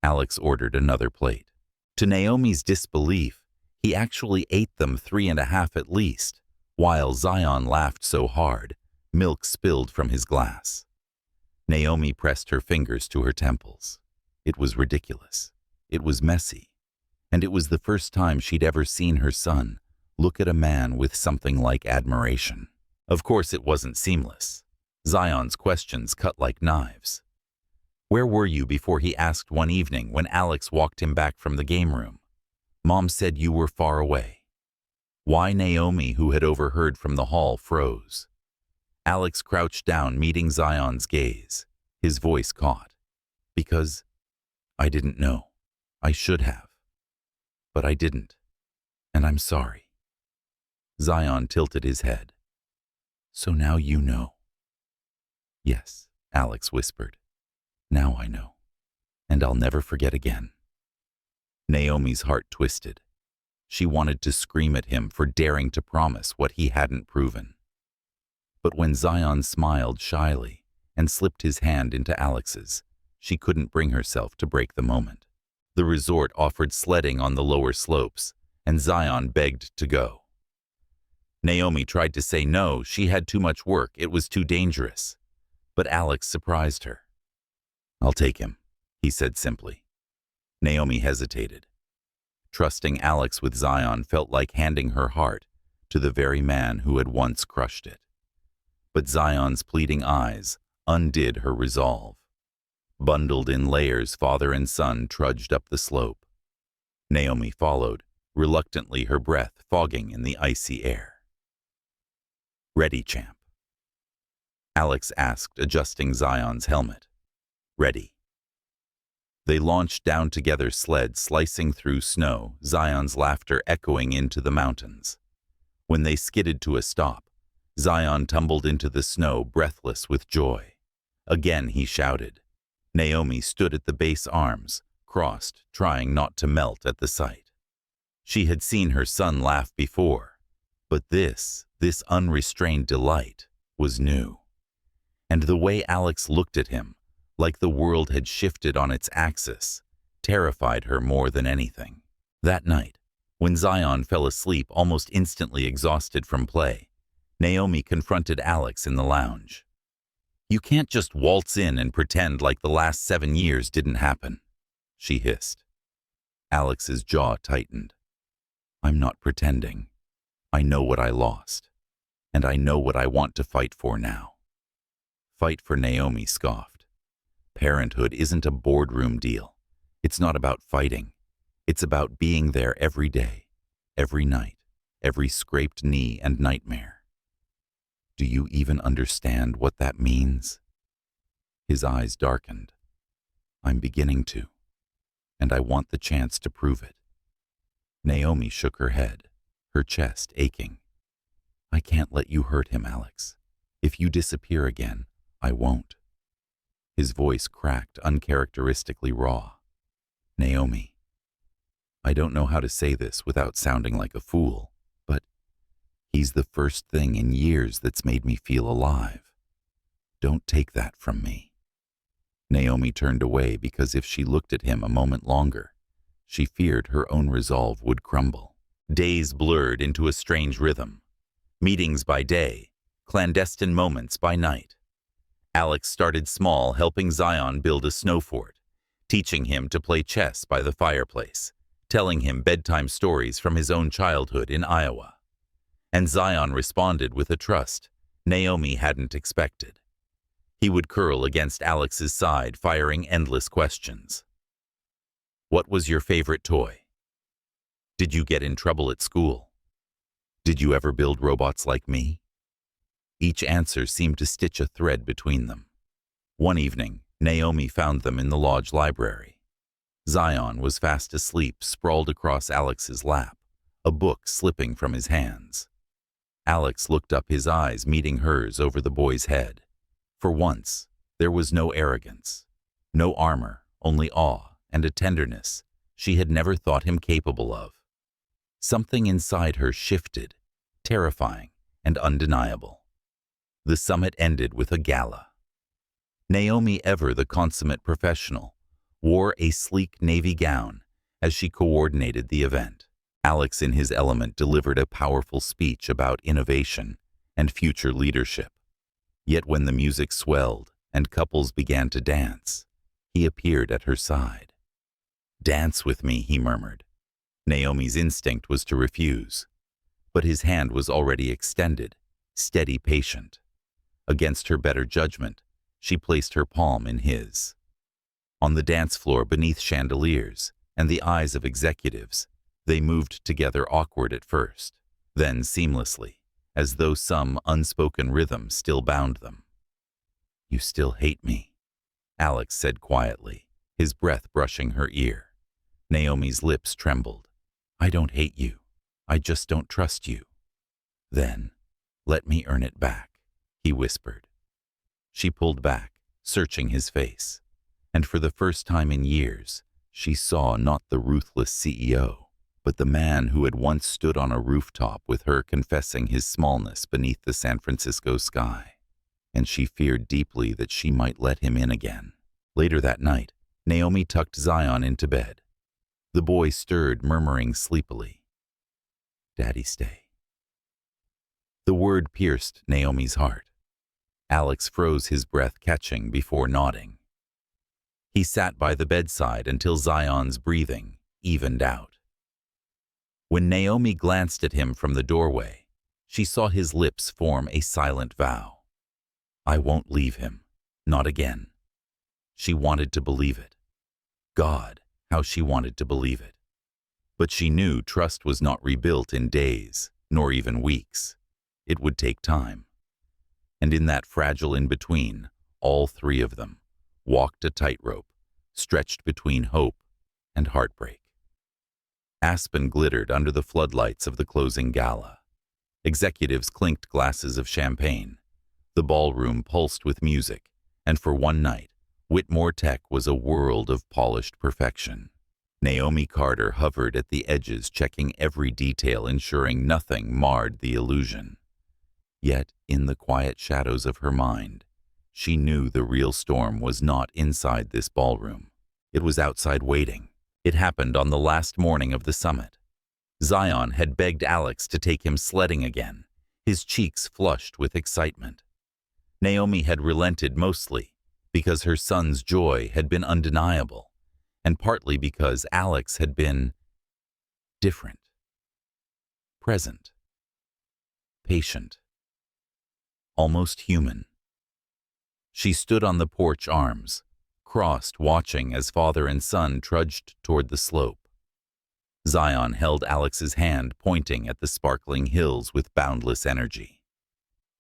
Alex ordered another plate. To Naomi's disbelief, he actually ate them 3.5 at least, while Zion laughed so hard, milk spilled from his glass. Naomi pressed her fingers to her temples. It was ridiculous. It was messy. And it was the first time she'd ever seen her son look at a man with something like admiration. Of course, it wasn't seamless. Zion's questions cut like knives. "Where were you before?" he asked one evening when Alex walked him back from the game room. "Mom said you were far away." Why? Naomi, who had overheard from the hall, froze. Alex crouched down, meeting Zion's gaze. His voice caught. "Because I didn't know. I should have. But I didn't. And I'm sorry." Zion tilted his head. "So now you know." "Yes," Alex whispered. "Now I know. And I'll never forget again." Naomi's heart twisted. She wanted to scream at him for daring to promise what he hadn't proven. But when Zion smiled shyly and slipped his hand into Alex's, she couldn't bring herself to break the moment. The resort offered sledding on the lower slopes, and Zion begged to go. Naomi tried to say no, she had too much work, it was too dangerous. But Alex surprised her. "I'll take him," he said simply. Naomi hesitated. Trusting Alex with Zion felt like handing her heart to the very man who had once crushed it. But Zion's pleading eyes undid her resolve. Bundled in layers, father and son trudged up the slope. Naomi followed, reluctantly, her breath fogging in the icy air. "Ready, champ?" Alex asked, adjusting Zion's helmet. "Ready." They launched down together, sled slicing through snow, Zion's laughter echoing into the mountains. When they skidded to a stop, Zion tumbled into the snow, breathless with joy. Again he shouted. Naomi stood at the base, arms crossed, trying not to melt at the sight. She had seen her son laugh before, but this unrestrained delight was new. And the way Alex looked at him, like the world had shifted on its axis, terrified her more than anything. That night, when Zion fell asleep almost instantly exhausted from play, Naomi confronted Alex in the lounge. "You can't just waltz in and pretend like the last 7 years didn't happen," she hissed. Alex's jaw tightened. "I'm not pretending. I know what I lost, and I know what I want to fight for now." "Fight for?" Naomi scoffed. "Parenthood isn't a boardroom deal. It's not about fighting. It's about being there every day, every night, every scraped knee and nightmare. Do you even understand what that means?" His eyes darkened. I'm beginning to, and I want the chance to prove it. Naomi shook her head, her chest aching. I can't let you hurt him, Alex. If you disappear again, I won't. His voice cracked uncharacteristically raw. Naomi, I don't know how to say this without sounding like a fool, but he's the first thing in years that's made me feel alive. Don't take that from me. Naomi turned away because if she looked at him a moment longer, she feared her own resolve would crumble. Days blurred into a strange rhythm. Meetings by day, clandestine moments by night. Alex started small, helping Zion build a snow fort, teaching him to play chess by the fireplace, telling him bedtime stories from his own childhood in Iowa. And Zion responded with a trust Naomi hadn't expected. He would curl against Alex's side, firing endless questions. What was your favorite toy? Did you get in trouble at school? Did you ever build robots like me? Each answer seemed to stitch a thread between them. One evening, Naomi found them in the lodge library. Zion was fast asleep, sprawled across Alex's lap, a book slipping from his hands. Alex looked up, his eyes meeting hers over the boy's head. For once, there was no arrogance, no armor, only awe and a tenderness she had never thought him capable of. Something inside her shifted, terrifying and undeniable. The summit ended with a gala. Naomi, ever the consummate professional, wore a sleek navy gown as she coordinated the event. Alex, in his element, delivered a powerful speech about innovation and future leadership. Yet when the music swelled and couples began to dance, he appeared at her side. "Dance with me," he murmured. Naomi's instinct was to refuse, but his hand was already extended, steady, patient. Against her better judgment, she placed her palm in his. On the dance floor beneath chandeliers and the eyes of executives, they moved together, awkward at first, then seamlessly, as though some unspoken rhythm still bound them. "You still hate me," Alex said quietly, his breath brushing her ear. Naomi's lips trembled. "I don't hate you. I just don't trust you." "Then, let me earn it back," he whispered. She pulled back, searching his face, and for the first time in years, she saw not the ruthless CEO, but the man who had once stood on a rooftop with her, confessing his smallness beneath the San Francisco sky. And she feared deeply that she might let him in again. Later that night, Naomi tucked Zion into bed. The boy stirred, murmuring sleepily, "Daddy, stay." The word pierced Naomi's heart. Alex froze, his breath catching before nodding. He sat by the bedside until Zion's breathing evened out. When Naomi glanced at him from the doorway, she saw his lips form a silent vow. "I won't leave him, not again." She wanted to believe it. God, how she wanted to believe it. But she knew trust was not rebuilt in days, nor even weeks. It would take time. And in that fragile in-between, all three of them walked a tightrope, stretched between hope and heartbreak. Aspen glittered under the floodlights of the closing gala. Executives clinked glasses of champagne. The ballroom pulsed with music, and for one night, Whitmore Tech was a world of polished perfection. Naomi Carter hovered at the edges, checking every detail, ensuring nothing marred the illusion. Yet, in the quiet shadows of her mind, she knew the real storm was not inside this ballroom. It was outside, waiting. It happened on the last morning of the summit. Zion had begged Alex to take him sledding again, his cheeks flushed with excitement. Naomi had relented, mostly because her son's joy had been undeniable, and partly because Alex had been different, present, patient, almost human. She stood on the porch, arms crossed, watching as father and son trudged toward the slope. Zion held Alex's hand, pointing at the sparkling hills with boundless energy.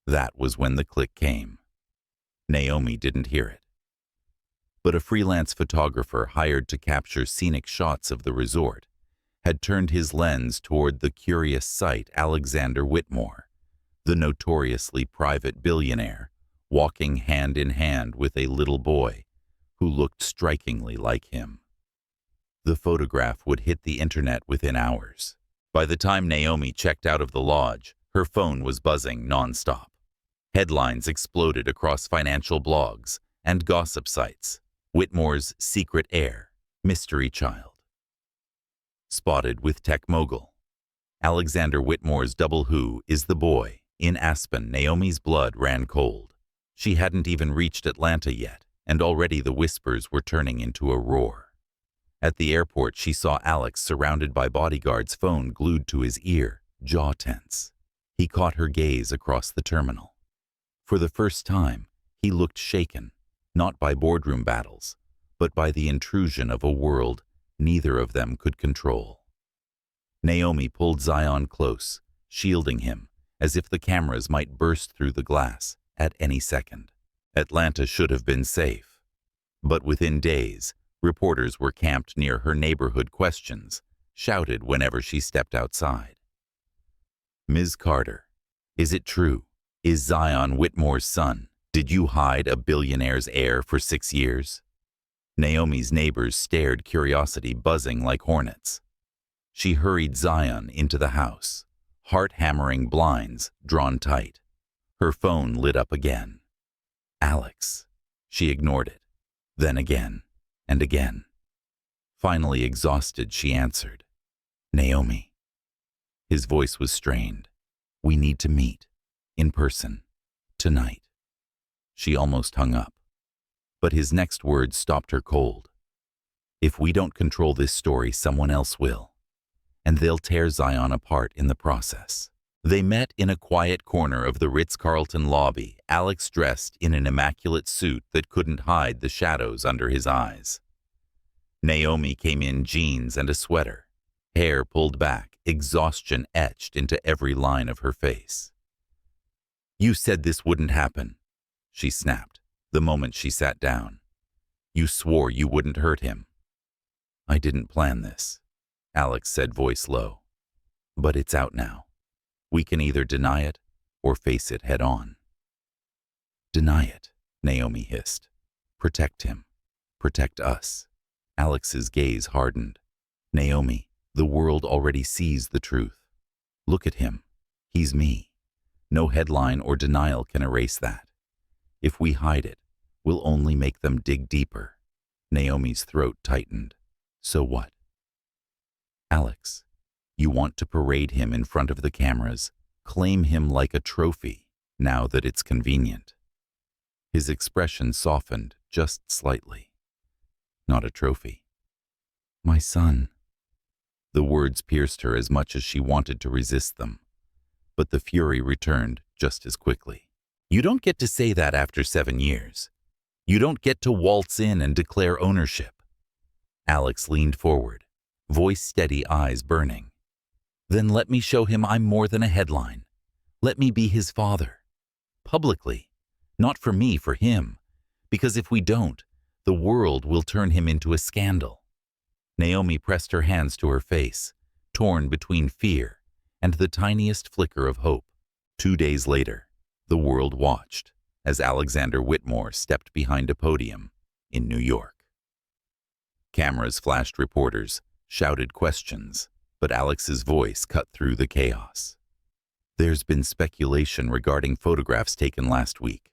That was when the click came. Naomi didn't hear it. But a freelance photographer hired to capture scenic shots of the resort had turned his lens toward the curious sight Alexander Whitmore, the notoriously private billionaire, walking hand in hand with a little boy who looked strikingly like him. The photograph would hit the internet within hours. By the time Naomi checked out of the lodge, her phone was buzzing nonstop. Headlines exploded across financial blogs and gossip sites. Whitmore's secret heir, mystery child. Spotted with tech mogul. Alexander Whitmore's double who is the boy. In Aspen, Naomi's blood ran cold. She hadn't even reached Atlanta yet, and already the whispers were turning into a roar. At the airport, she saw Alex surrounded by bodyguards, phone glued to his ear, jaw tense. He caught her gaze across the terminal. For the first time, he looked shaken, not by boardroom battles, but by the intrusion of a world neither of them could control. Naomi pulled Zion close, shielding him, as if the cameras might burst through the glass at any second. Atlanta should have been safe. But within days, reporters were camped near her neighborhood. Questions shouted whenever she stepped outside. Ms. Carter, is it true? Is Zion Whitmore's son? Did you hide a billionaire's heir for 6 years? Naomi's neighbors stared, curiosity buzzing like hornets. She hurried Zion into the house, heart-hammering blinds drawn tight. Her phone lit up again. Alex. She ignored it, then again and again. Finally exhausted, she answered. Naomi. His voice was strained. We need to meet, in person, tonight. She almost hung up. But his next words stopped her cold. If we don't control this story, someone else will. And they'll tear Zion apart in the process. They met in a quiet corner of the Ritz-Carlton lobby, Alex dressed in an immaculate suit that couldn't hide the shadows under his eyes. Naomi came in jeans and a sweater, hair pulled back, exhaustion etched into every line of her face. You said this wouldn't happen, she snapped the moment she sat down. You swore you wouldn't hurt him. I didn't plan this, Alex said, voice low. But it's out now. We can either deny it or face it head on. Deny it, Naomi hissed. Protect him. Protect us. Alex's gaze hardened. Naomi, the world already sees the truth. Look at him. He's me. No headline or denial can erase that. If we hide it, we'll only make them dig deeper. Naomi's throat tightened. So what? Alex, you want to parade him in front of the cameras, claim him like a trophy, now that it's convenient. His expression softened just slightly. Not a trophy. My son. The words pierced her as much as she wanted to resist them. But the fury returned just as quickly. You don't get to say that after 7 years. You don't get to waltz in and declare ownership. Alex leaned forward, voice steady, eyes burning. Then let me show him I'm more than a headline. Let me be his father. Publicly. Not for me, for him. Because if we don't, the world will turn him into a scandal. Naomi pressed her hands to her face, torn between fear and the tiniest flicker of hope. 2 days later, the world watched as Alexander Whitmore stepped behind a podium in New York. Cameras flashed, reporters shouted questions, but Alex's voice cut through the chaos. There's been speculation regarding photographs taken last week.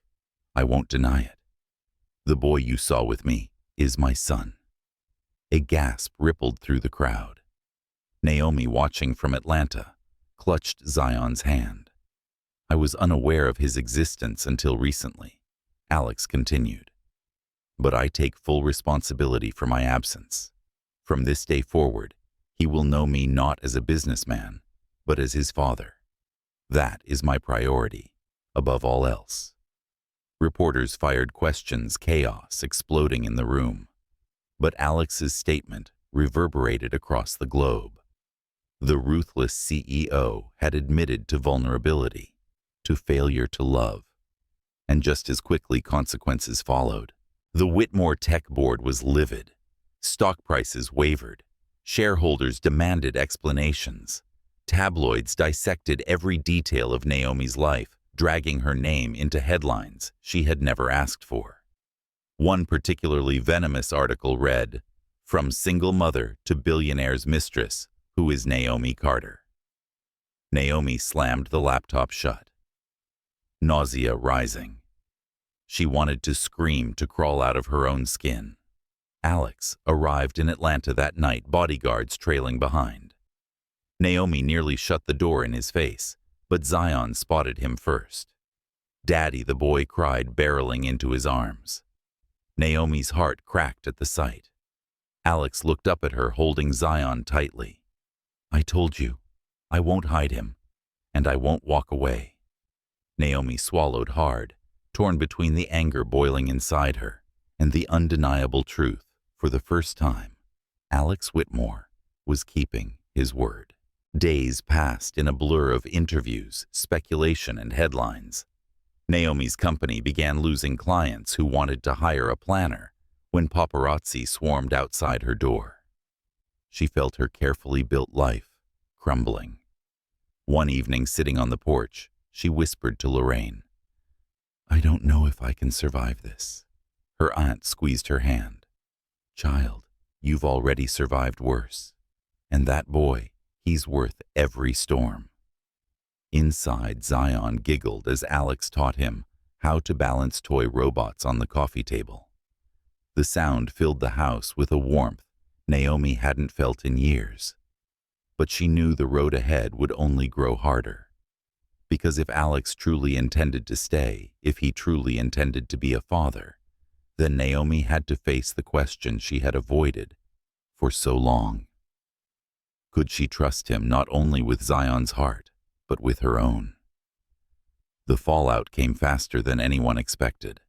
I won't deny it. The boy you saw with me is my son. A gasp rippled through the crowd. Naomi, watching from Atlanta, clutched Zion's hand. I was unaware of his existence until recently, Alex continued. But I take full responsibility for my absence. From this day forward, he will know me not as a businessman, but as his father. That is my priority, above all else. Reporters fired questions, chaos exploding in the room. But Alex's statement reverberated across the globe. The ruthless CEO had admitted to vulnerability, to failure to love, and just as quickly consequences followed. The Whitmore Tech Board was livid. Stock prices wavered. Shareholders demanded explanations. Tabloids dissected every detail of Naomi's life, dragging her name into headlines she had never asked for. One particularly venomous article read, "From single mother to billionaire's mistress, who is Naomi Carter." Naomi slammed the laptop shut. Nausea rising. She wanted to scream, to crawl out of her own skin. Alex arrived in Atlanta that night, bodyguards trailing behind. Naomi nearly shut the door in his face, but Zion spotted him first. "Daddy," the boy cried, barreling into his arms. Naomi's heart cracked at the sight. Alex looked up at her, holding Zion tightly. "I told you, I won't hide him, and I won't walk away." Naomi swallowed hard, torn between the anger boiling inside her and the undeniable truth. For the first time, Alex Whitmore was keeping his word. Days passed in a blur of interviews, speculation, and headlines. Naomi's company began losing clients who wanted to hire a planner when paparazzi swarmed outside her door. She felt her carefully built life crumbling. One evening, sitting on the porch, she whispered to Lorraine, "I don't know if I can survive this." Her aunt squeezed her hand. "Child, you've already survived worse. And that boy, he's worth every storm." Inside, Zion giggled as Alex taught him how to balance toy robots on the coffee table. The sound filled the house with a warmth Naomi hadn't felt in years. But she knew the road ahead would only grow harder. Because if Alex truly intended to stay, if he truly intended to be a father, then Naomi had to face the question she had avoided for so long. Could she trust him not only with Zion's heart, but with her own? The fallout came faster than anyone expected.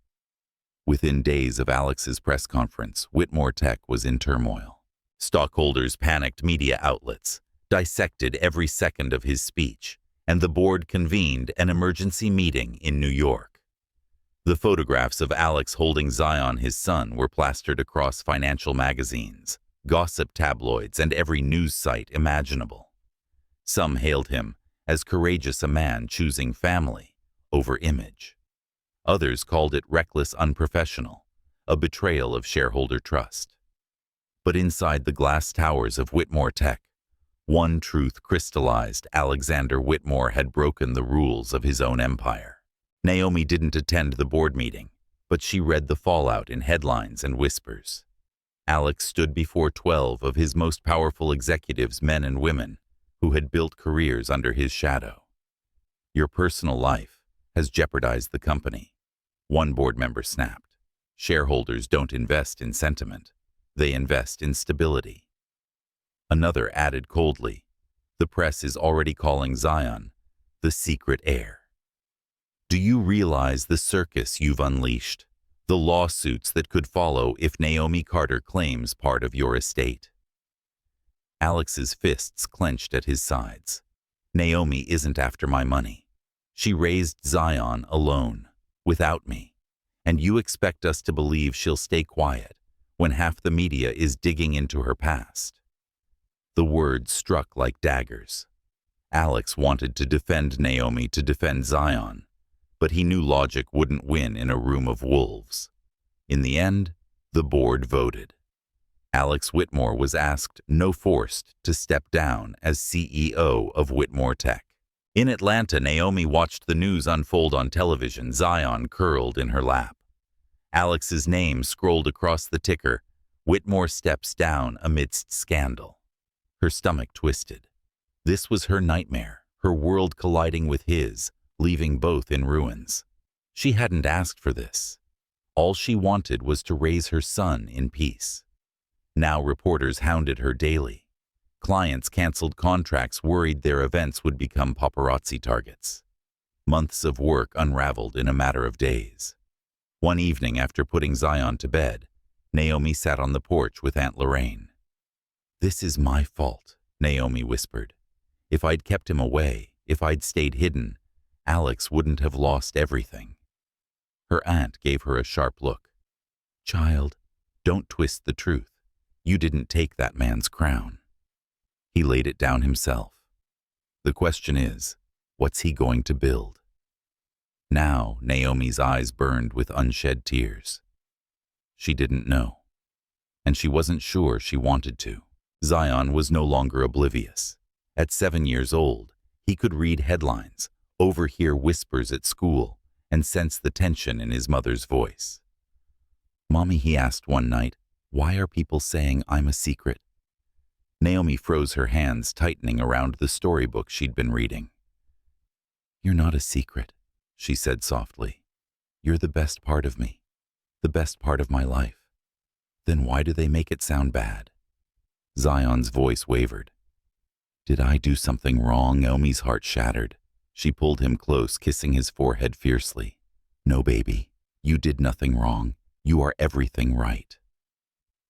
Within days of Alex's press conference, Whitmore Tech was in turmoil. Stockholders panicked, media outlets dissected every second of his speech, and the board convened an emergency meeting in New York. The photographs of Alex holding Zion, his son, were plastered across financial magazines, gossip tabloids, and every news site imaginable. Some hailed him as courageous, a man choosing family over image. Others called it reckless, unprofessional, a betrayal of shareholder trust. But inside the glass towers of Whitmore Tech, one truth crystallized: Alexander Whitmore had broken the rules of his own empire. Naomi didn't attend the board meeting, but she read the fallout in headlines and whispers. Alex stood before 12 of his most powerful executives, men and women, who had built careers under his shadow. "Your personal life has jeopardized the company," one board member snapped. "Shareholders don't invest in sentiment. They invest in stability." Another added coldly, "The press is already calling Zion the secret heir." Do you realize the circus you've unleashed? The lawsuits that could follow if Naomi Carter claims part of your estate? Alex's fists clenched at his sides. "Naomi isn't after my money. She raised Zion alone, without me. And you expect us to believe she'll stay quiet when half the media is digging into her past?" The words struck like daggers. Alex wanted to defend Naomi, to defend Zion, but he knew logic wouldn't win in a room of wolves. In the end, the board voted. Alex Whitmore was asked, no forced, to step down as CEO of Whitmore Tech. In Atlanta, Naomi watched the news unfold on television, Zion curled in her lap. Alex's name scrolled across the ticker: "Whitmore steps down amidst scandal." Her stomach twisted. This was her nightmare, her world colliding with his, leaving both in ruins. She hadn't asked for this. All she wanted was to raise her son in peace. Now reporters hounded her daily. Clients canceled contracts, worried their events would become paparazzi targets. Months of work unraveled in a matter of days. One evening, after putting Zion to bed, Naomi sat on the porch with Aunt Lorraine. "This is my fault," Naomi whispered. "If I'd kept him away, if I'd stayed hidden, Alex wouldn't have lost everything." Her aunt gave her a sharp look. Child, don't twist the truth. You didn't take that man's crown. He laid it down himself. The question is, what's he going to build? Now, Naomi's eyes burned with unshed tears. She didn't know, and she wasn't sure she wanted to. Zion was no longer oblivious. At 7 years old, he could read headlines, overhear whispers at school, and sense the tension in his mother's voice. "Mommy," he asked one night, "why are people saying I'm a secret?" Naomi froze, her hands tightening around the storybook she'd been reading. "You're not a secret," she said softly. "You're the best part of me, the best part of my life. Then why do they make it sound bad?" Zion's voice wavered. "Did I do something wrong?" Naomi's heart shattered. She pulled him close, kissing his forehead fiercely. "No, baby, you did nothing wrong. You are everything right."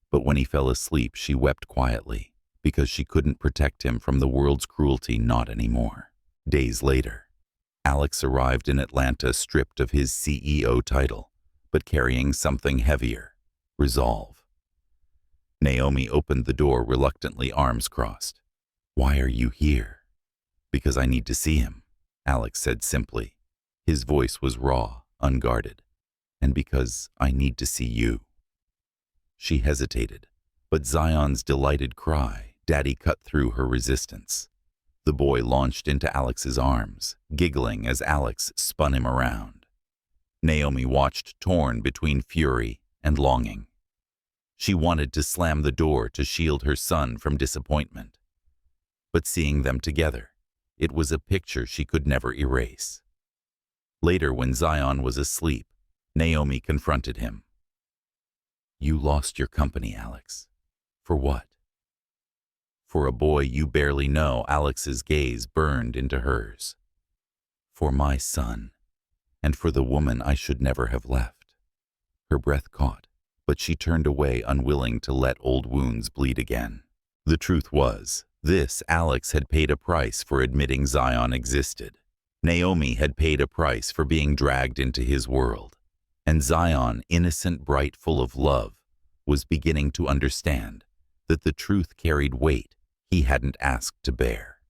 But when he fell asleep, she wept quietly, because she couldn't protect him from the world's cruelty, not anymore. Days later, Alex arrived in Atlanta stripped of his CEO title, but carrying something heavier: resolve. Naomi opened the door reluctantly, arms crossed. "Why are you here?" "Because I need to see him," Alex said simply. His voice was raw, unguarded. "And because I need to see you." She hesitated, but Zion's delighted cry, "Daddy," cut through her resistance. The boy launched into Alex's arms, giggling as Alex spun him around. Naomi watched, torn between fury and longing. She wanted to slam the door to shield her son from disappointment. But seeing them together, it was a picture she could never erase. Later, when Zion was asleep, Naomi confronted him. "You lost your company, Alex. For what?" "For a boy you barely know." Alex's gaze burned into hers. "For my son, and for the woman I should never have left." Her breath caught, but she turned away, unwilling to let old wounds bleed again. The truth was, Alex had paid a price for admitting Zion existed. Naomi had paid a price for being dragged into his world. And Zion, innocent, bright, full of love, was beginning to understand that the truth carried weight he hadn't asked to bear.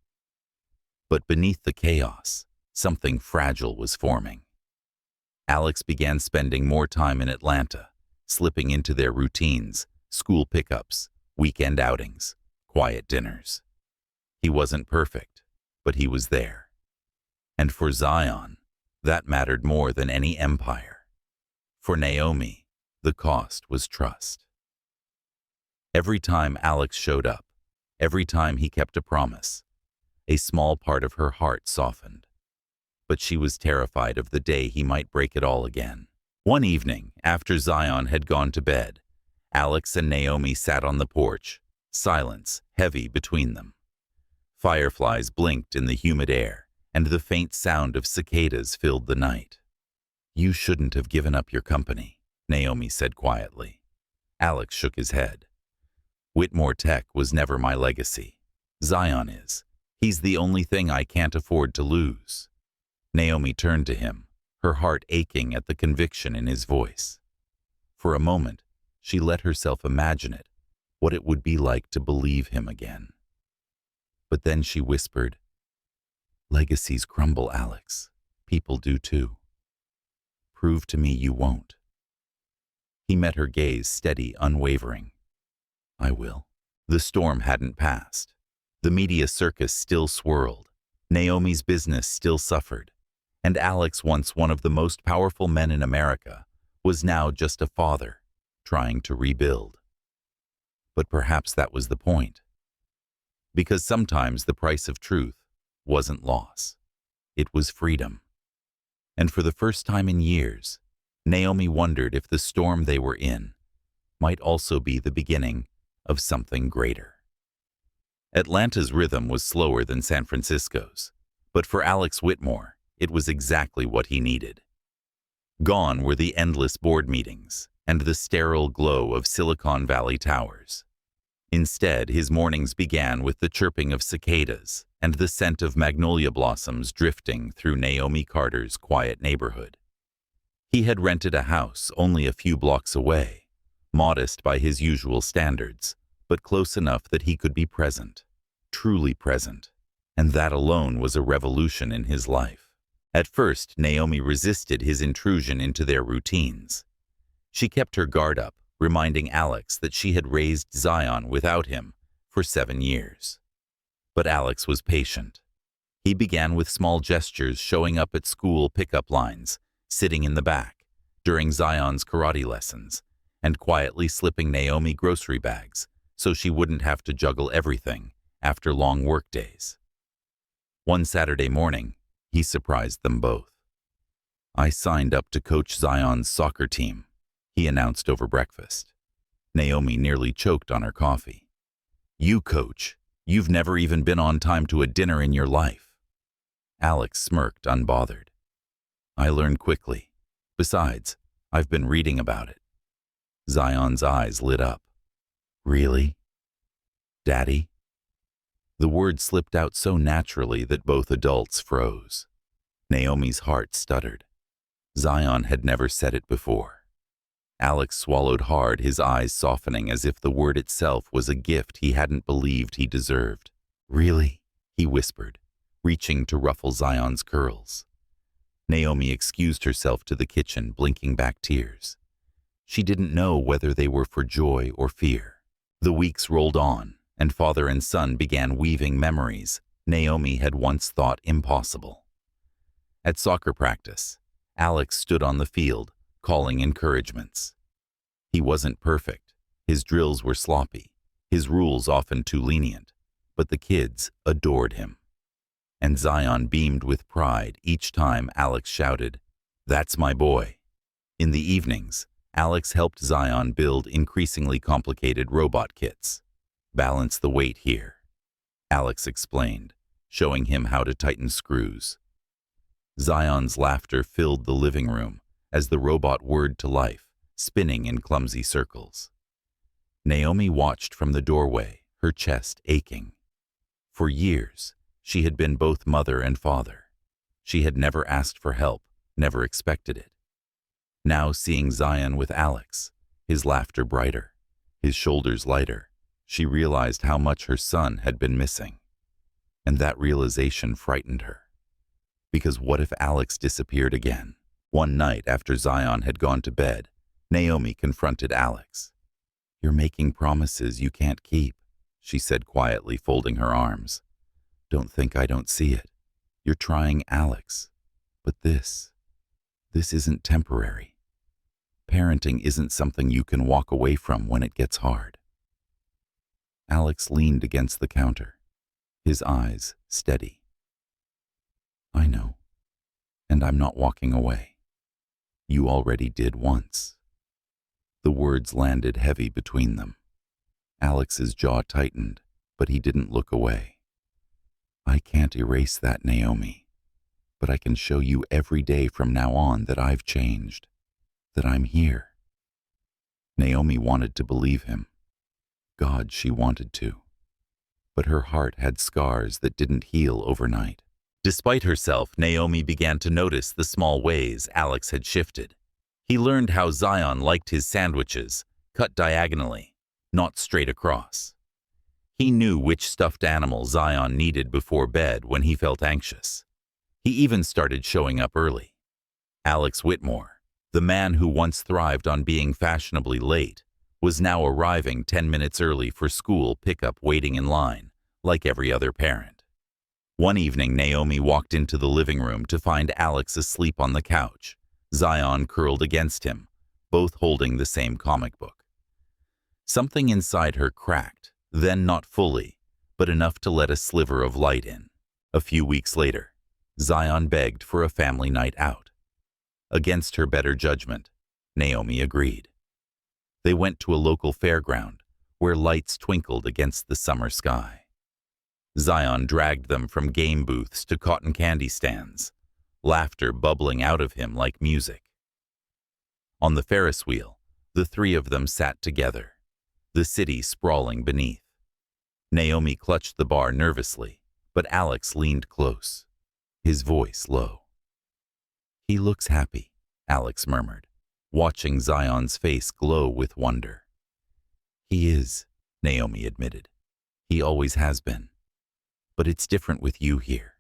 But beneath the chaos, something fragile was forming. Alex began spending more time in Atlanta, slipping into their routines: school pickups, weekend outings, quiet dinners. He wasn't perfect, but he was there. And for Zion, that mattered more than any empire. For Naomi, the cost was trust. Every time Alex showed up, every time he kept a promise, a small part of her heart softened. But she was terrified of the day he might break it all again. One evening, after Zion had gone to bed, Alex and Naomi sat on the porch, silence heavy between them. Fireflies blinked in the humid air, and the faint sound of cicadas filled the night. "You shouldn't have given up your company," Naomi said quietly. Alex shook his head. "Whitmore Tech was never my legacy. Zion is. He's the only thing I can't afford to lose." Naomi turned to him, her heart aching at the conviction in his voice. For a moment, she let herself imagine it, what it would be like to believe him again. But then she whispered, "Legacies crumble, Alex. People do too. Prove to me you won't." He met her gaze, steady, unwavering. "I will." The storm hadn't passed. The media circus still swirled. Naomi's business still suffered. And Alex, once one of the most powerful men in America, was now just a father, trying to rebuild. But perhaps that was the point. Because sometimes the price of truth wasn't loss. It was freedom. And for the first time in years, Naomi wondered if the storm they were in might also be the beginning of something greater. Atlanta's rhythm was slower than San Francisco's, but for Alex Whitmore, it was exactly what he needed. Gone were the endless board meetings and the sterile glow of Silicon Valley towers. Instead, his mornings began with the chirping of cicadas and the scent of magnolia blossoms drifting through Naomi Carter's quiet neighborhood. He had rented a house only a few blocks away, modest by his usual standards, but close enough that he could be present, truly present, and that alone was a revolution in his life. At first, Naomi resisted his intrusion into their routines. She kept her guard up, reminding Alex that she had raised Zion without him for 7 years. But Alex was patient. He began with small gestures, showing up at school pickup lines, sitting in the back, during Zion's karate lessons, and quietly slipping Naomi grocery bags so she wouldn't have to juggle everything after long workdays. One Saturday morning, he surprised them both. "I signed up to coach Zion's soccer team," he announced over breakfast. Naomi nearly choked on her coffee. "You coach? You've never even been on time to a dinner in your life." Alex smirked, unbothered. "I learned quickly. Besides, I've been reading about it." Zion's eyes lit up. "Really? Daddy?" The word slipped out so naturally that both adults froze. Naomi's heart stuttered. Zion had never said it before. Alex swallowed hard, his eyes softening as if the word itself was a gift he hadn't believed he deserved. "Really?" he whispered, reaching to ruffle Zion's curls. Naomi excused herself to the kitchen, blinking back tears. She didn't know whether they were for joy or fear. The weeks rolled on, and father and son began weaving memories Naomi had once thought impossible. At soccer practice, Alex stood on the field, calling encouragements. He wasn't perfect. His drills were sloppy, his rules often too lenient, but the kids adored him. And Zion beamed with pride each time Alex shouted, "That's my boy." In the evenings, Alex helped Zion build increasingly complicated robot kits. "Balance the weight here," Alex explained, showing him how to tighten screws. Zion's laughter filled the living room as the robot whirred to life, spinning in clumsy circles. Naomi watched from the doorway, her chest aching. For years, she had been both mother and father. She had never asked for help, never expected it. Now, seeing Zion with Alex, his laughter brighter, his shoulders lighter, she realized how much her son had been missing. And that realization frightened her. Because what if Alex disappeared again? One night after Zion had gone to bed, Naomi confronted Alex. "You're making promises you can't keep," she said quietly, folding her arms. "Don't think I don't see it. You're trying, Alex. But this isn't temporary. Parenting isn't something you can walk away from when it gets hard." Alex leaned against the counter, his eyes steady. "I know, and I'm not walking away. You already did once." The words landed heavy between them. Alex's jaw tightened, but he didn't look away. "I can't erase that, Naomi, but I can show you every day from now on that I've changed, that I'm here." Naomi wanted to believe him. God, she wanted to. But her heart had scars that didn't heal overnight. Despite herself, Naomi began to notice the small ways Alex had shifted. He learned how Zion liked his sandwiches, cut diagonally, not straight across. He knew which stuffed animal Zion needed before bed when he felt anxious. He even started showing up early. Alex Whitmore, the man who once thrived on being fashionably late, was now arriving 10 minutes early for school pickup, waiting in line, like every other parent. One evening, Naomi walked into the living room to find Alex asleep on the couch, Zion curled against him, both holding the same comic book. Something inside her cracked, then not fully, but enough to let a sliver of light in. A few weeks later, Zion begged for a family night out. Against her better judgment, Naomi agreed. They went to a local fairground, where lights twinkled against the summer sky. Zion dragged them from game booths to cotton candy stands, laughter bubbling out of him like music. On the Ferris wheel, the three of them sat together, the city sprawling beneath. Naomi clutched the bar nervously, but Alex leaned close, his voice low. "He looks happy," Alex murmured. watching Zion's face glow with wonder. "He is," Naomi admitted. "He always has been. But it's different with you here."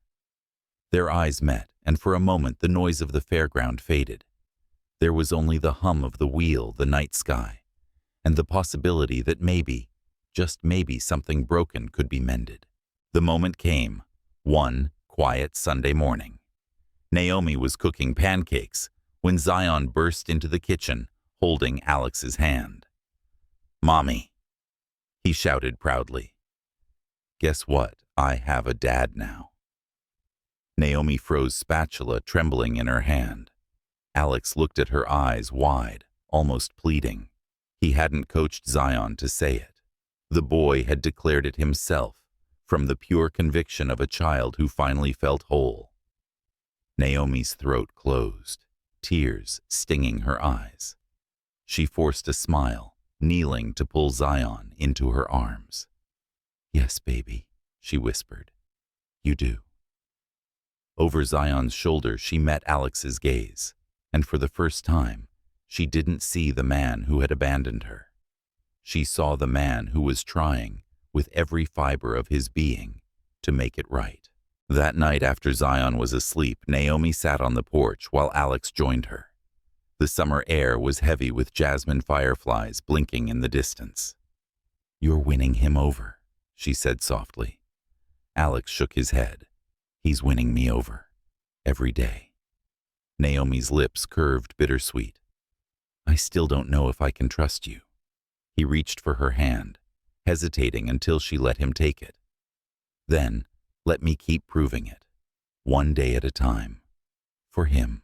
Their eyes met, and for a moment the noise of the fairground faded. There was only the hum of the wheel, the night sky, and the possibility that maybe, just maybe, something broken could be mended. The moment came, one quiet Sunday morning. Naomi was cooking pancakes when Zion burst into the kitchen, holding Alex's hand. "Mommy," he shouted proudly. "Guess what? I have a dad now." Naomi froze spatula trembling in her hand. Alex looked at her eyes wide, almost pleading. He hadn't coached Zion to say it. The boy had declared it himself, from the pure conviction of a child who finally felt whole. Naomi's throat closed, tears stinging her eyes. She forced a smile, kneeling to pull Zion into her arms. "Yes, baby," she whispered. "You do." Over Zion's shoulder she met Alex's gaze, and for the first time, she didn't see the man who had abandoned her. She saw the man who was trying, with every fiber of his being, to make it right. That night after Zion was asleep, Naomi sat on the porch while Alex joined her. The summer air was heavy with jasmine fireflies blinking in the distance. "You're winning him over," she said softly. Alex shook his head. "He's winning me over. Every day." Naomi's lips curved bittersweet. "I still don't know if I can trust you." He reached for her hand, hesitating until she let him take it. "Then, let me keep proving it, one day at a time. For him.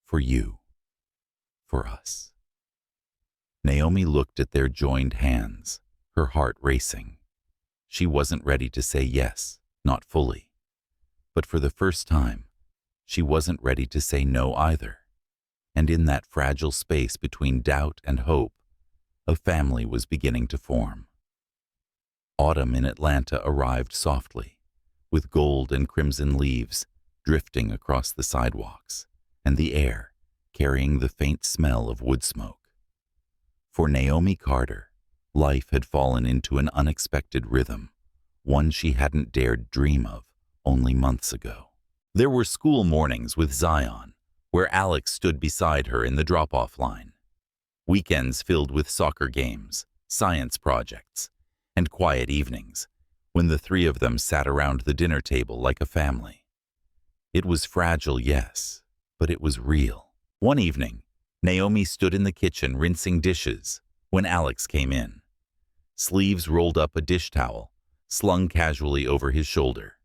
For you. For us." Naomi looked at their joined hands, her heart racing. She wasn't ready to say yes, not fully. But for the first time, she wasn't ready to say no either. And in that fragile space between doubt and hope, a family was beginning to form. Autumn in Atlanta arrived softly, with gold and crimson leaves drifting across the sidewalks, and the air carrying the faint smell of wood smoke. For Naomi Carter, life had fallen into an unexpected rhythm, one she hadn't dared dream of only months ago. There were school mornings with Zion, where Alex stood beside her in the drop-off line. Weekends filled with soccer games, science projects, and quiet evenings, when the three of them sat around the dinner table like a family. It was fragile, yes, but it was real. One evening, Naomi stood in the kitchen rinsing dishes when Alex came in. Sleeves rolled up a dish towel, slung casually over his shoulder.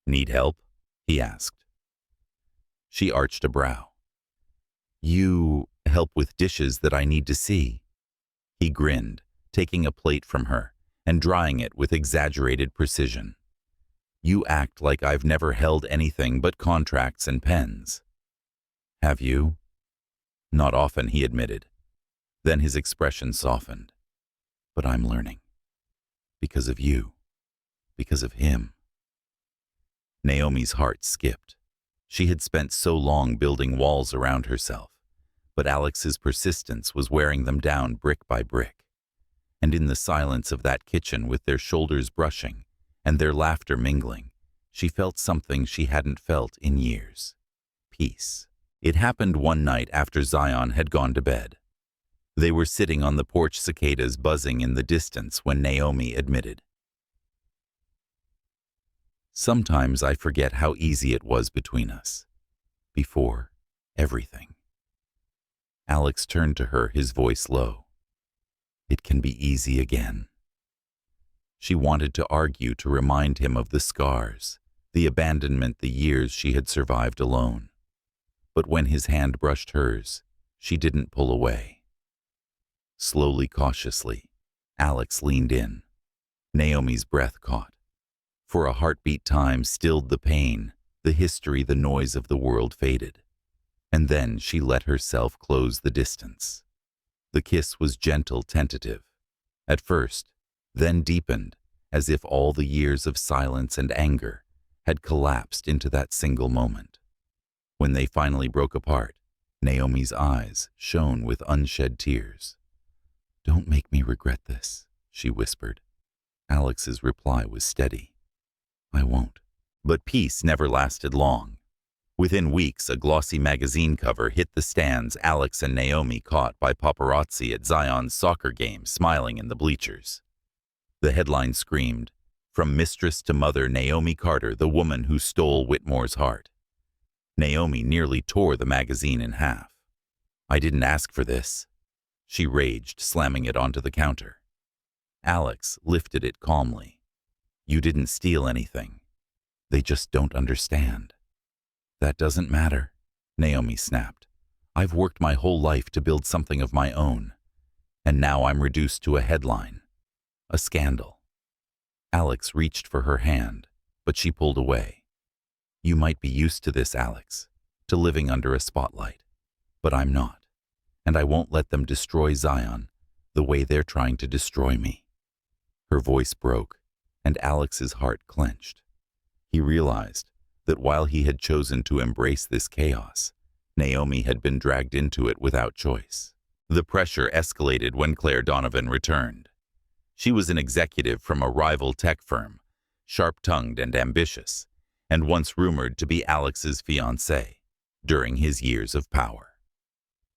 "Need help?" he asked. She arched a brow. "You help with dishes that I need to see." He grinned, taking a plate from her and drying it with exaggerated precision. "You act like I've never held anything but contracts and pens." "Have you?" "Not often," he admitted. Then his expression softened. "But I'm learning. Because of you. Because of him." Naomi's heart skipped. She had spent so long building walls around herself, but Alex's persistence was wearing them down brick by brick. And in the silence of that kitchen, with their shoulders brushing and their laughter mingling, she felt something she hadn't felt in years. Peace. It happened one night after Zion had gone to bed. They were sitting on the porch, cicadas buzzing in the distance, when Naomi admitted, "Sometimes I forget how easy it was between us. Before everything." Alex turned to her, his voice low. "It can be easy again." She wanted to argue, to remind him of the scars, the abandonment, the years she had survived alone. But when his hand brushed hers, she didn't pull away. Slowly, cautiously, Alex leaned in. Naomi's breath caught. For a heartbeat, time stilled the pain, the history, the noise of the world faded. And then she let herself close the distance. The kiss was gentle, tentative, at first, then deepened, as if all the years of silence and anger had collapsed into that single moment. When they finally broke apart, Naomi's eyes shone with unshed tears. "Don't make me regret this," she whispered. Alex's reply was steady. "I won't." But peace never lasted long. Within weeks, a glossy magazine cover hit the stands. Alex and Naomi caught by paparazzi at Zion's soccer game, smiling in the bleachers. The headline screamed, "From mistress to mother, Naomi Carter, the woman who stole Whitmore's heart." Naomi nearly tore the magazine in half. "I didn't ask for this," she raged, slamming it onto the counter. Alex lifted it calmly. "You didn't steal anything. They just don't understand." "That doesn't matter," Naomi snapped. "I've worked my whole life to build something of my own, and now I'm reduced to a headline. A scandal." Alex reached for her hand, but she pulled away. "You might be used to this, Alex, to living under a spotlight, but I'm not, and I won't let them destroy Zion the way they're trying to destroy me." Her voice broke, and Alex's heart clenched. He realized that while he had chosen to embrace this chaos, Naomi had been dragged into it without choice. The pressure escalated when Claire Donovan returned. She was an executive from a rival tech firm, sharp-tongued and ambitious, and once rumored to be Alex's fiancée during his years of power.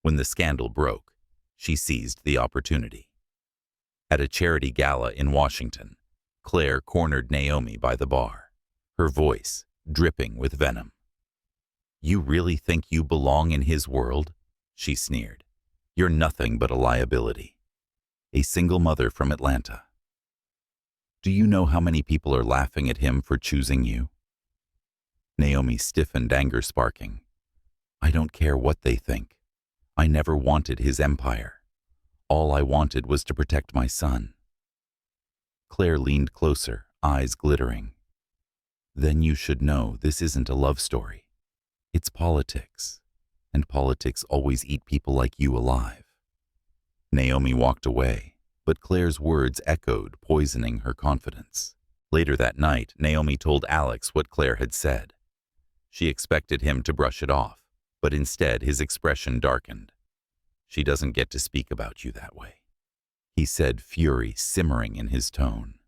When the scandal broke, she seized the opportunity. At a charity gala in Washington, Claire cornered Naomi by the bar, her voice dripping with venom. "You really think you belong in his world?" she sneered. "You're nothing but a liability. A single mother from Atlanta. Do you know how many people are laughing at him for choosing you?" Naomi stiffened, anger sparking. "I don't care what they think. I never wanted his empire. All I wanted was to protect my son." Claire leaned closer, eyes glittering. "Then you should know this isn't a love story. It's politics, and politics always eat people like you alive." Naomi walked away, but Claire's words echoed, poisoning her confidence. Later that night, Naomi told Alex what Claire had said. She expected him to brush it off, but instead his expression darkened. "She doesn't get to speak about you that way," he said, fury simmering in his tone.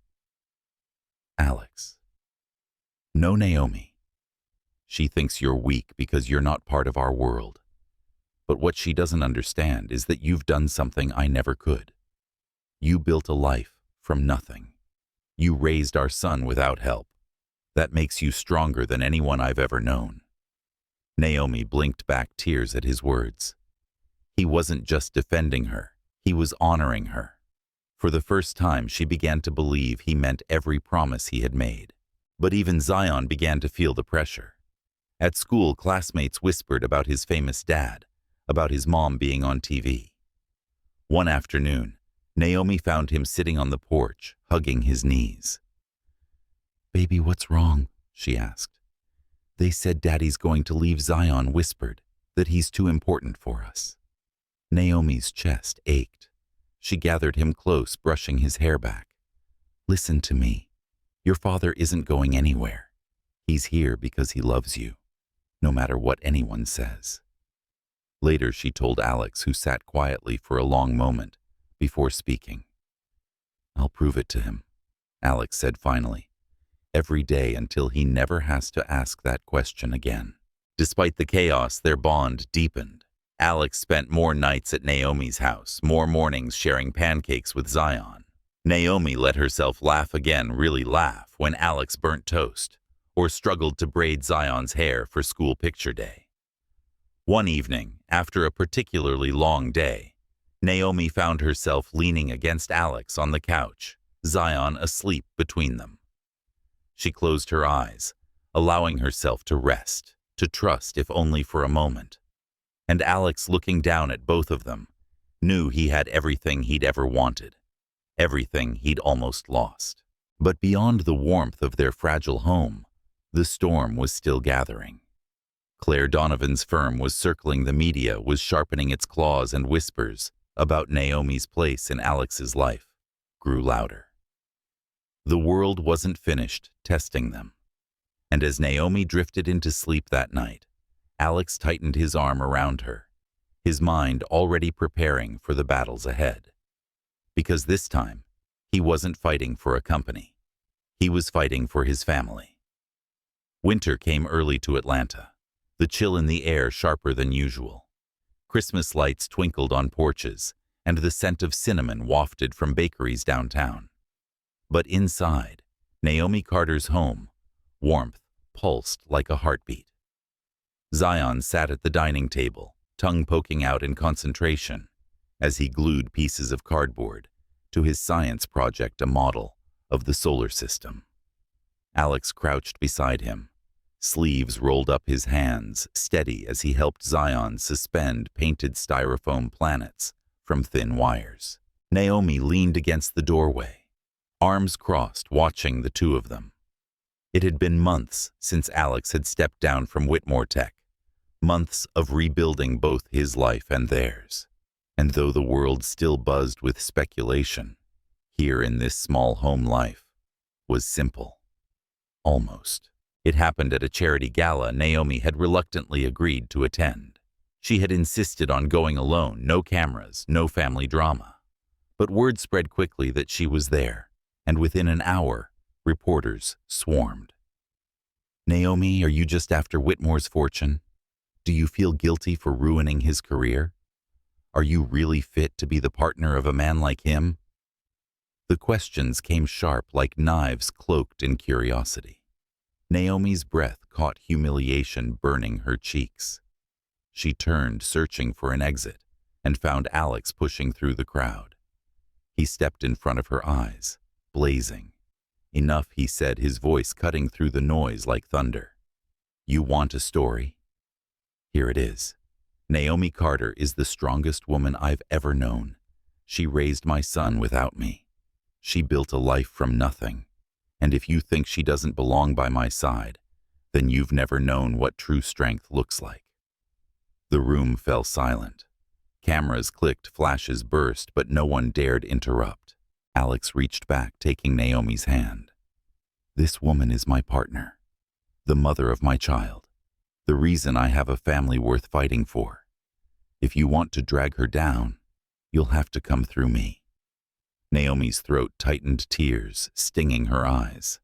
"Alex." "No, Naomi. She thinks you're weak because you're not part of our world. But what she doesn't understand is that you've done something I never could. You built a life from nothing. You raised our son without help. That makes you stronger than anyone I've ever known." Naomi blinked back tears at his words. He wasn't just defending her, he was honoring her. For the first time, she began to believe he meant every promise he had made. But even Zion began to feel the pressure. At school, classmates whispered about his famous dad, about his mom being on TV. One afternoon, Naomi found him sitting on the porch, hugging his knees. "Baby, what's wrong?" she asked. "They said Daddy's going to leave," Zion whispered, "that he's too important for us." Naomi's chest ached. She gathered him close, brushing his hair back. "Listen to me. Your father isn't going anywhere. He's here because he loves you, no matter what anyone says." Later, she told Alex, who sat quietly for a long moment before speaking. "I'll prove it to him," Alex said finally, "every day until he never has to ask that question again." Despite the chaos, their bond deepened. Alex spent more nights at Naomi's house, more mornings sharing pancakes with Zion. Naomi let herself laugh again, really laugh, when Alex burnt toast or struggled to braid Zion's hair for school picture day. One evening, after a particularly long day, Naomi found herself leaning against Alex on the couch, Zion asleep between them. She closed her eyes, allowing herself to rest, to trust if only for a moment. And Alex, looking down at both of them, knew he had everything he'd ever wanted, everything he'd almost lost. But beyond the warmth of their fragile home, the storm was still gathering. Claire Donovan's firm was circling the media, was sharpening its claws, and whispers about Naomi's place in Alex's life grew louder. The world wasn't finished testing them. And as Naomi drifted into sleep that night, Alex tightened his arm around her, his mind already preparing for the battles ahead. Because this time, he wasn't fighting for a company. He was fighting for his family. Winter came early to Atlanta, the chill in the air sharper than usual. Christmas lights twinkled on porches, and the scent of cinnamon wafted from bakeries downtown. But inside, Naomi Carter's home, warmth pulsed like a heartbeat. Zion sat at the dining table, tongue poking out in concentration, as he glued pieces of cardboard to his science project, a model of the solar system. Alex crouched beside him, sleeves rolled up his hands, steady as he helped Zion suspend painted styrofoam planets from thin wires. Naomi leaned against the doorway, arms crossed, watching the two of them. It had been months since Alex had stepped down from Whitmore Tech, months of rebuilding both his life and theirs. And though the world still buzzed with speculation, here in this small home life was simple. Almost. It happened at a charity gala Naomi had reluctantly agreed to attend. She had insisted on going alone, no cameras, no family drama. But word spread quickly that she was there, and within an hour, reporters swarmed. "Naomi, are you just after Whitmore's fortune? Do you feel guilty for ruining his career? Are you really fit to be the partner of a man like him?" The questions came sharp like knives cloaked in curiosity. Naomi's breath caught humiliation burning her cheeks. She turned, searching for an exit, and found Alex pushing through the crowd. He stepped in front of her eyes, blazing. "Enough," he said, his voice cutting through the noise like thunder. "You want a story? Here it is. Naomi Carter is the strongest woman I've ever known. She raised my son without me. She built a life from nothing. And if you think she doesn't belong by my side, then you've never known what true strength looks like." The room fell silent. Cameras clicked, flashes burst, but no one dared interrupt. Alex reached back, taking Naomi's hand. "This woman is my partner, the mother of my child, the reason I have a family worth fighting for. If you want to drag her down, you'll have to come through me." Naomi's throat tightened, tears stinging her eyes.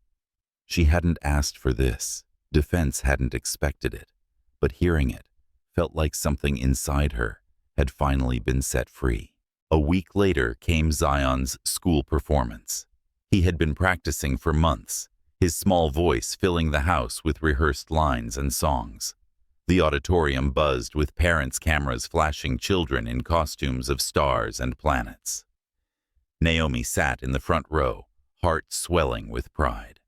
She hadn't asked for this. Defense hadn't expected it, but hearing it felt like something inside her had finally been set free. A week later came Zion's school performance. He had been practicing for months, his small voice filling the house with rehearsed lines and songs. The auditorium buzzed with parents' cameras flashing children in costumes of stars and planets. Naomi sat in the front row, heart swelling with pride.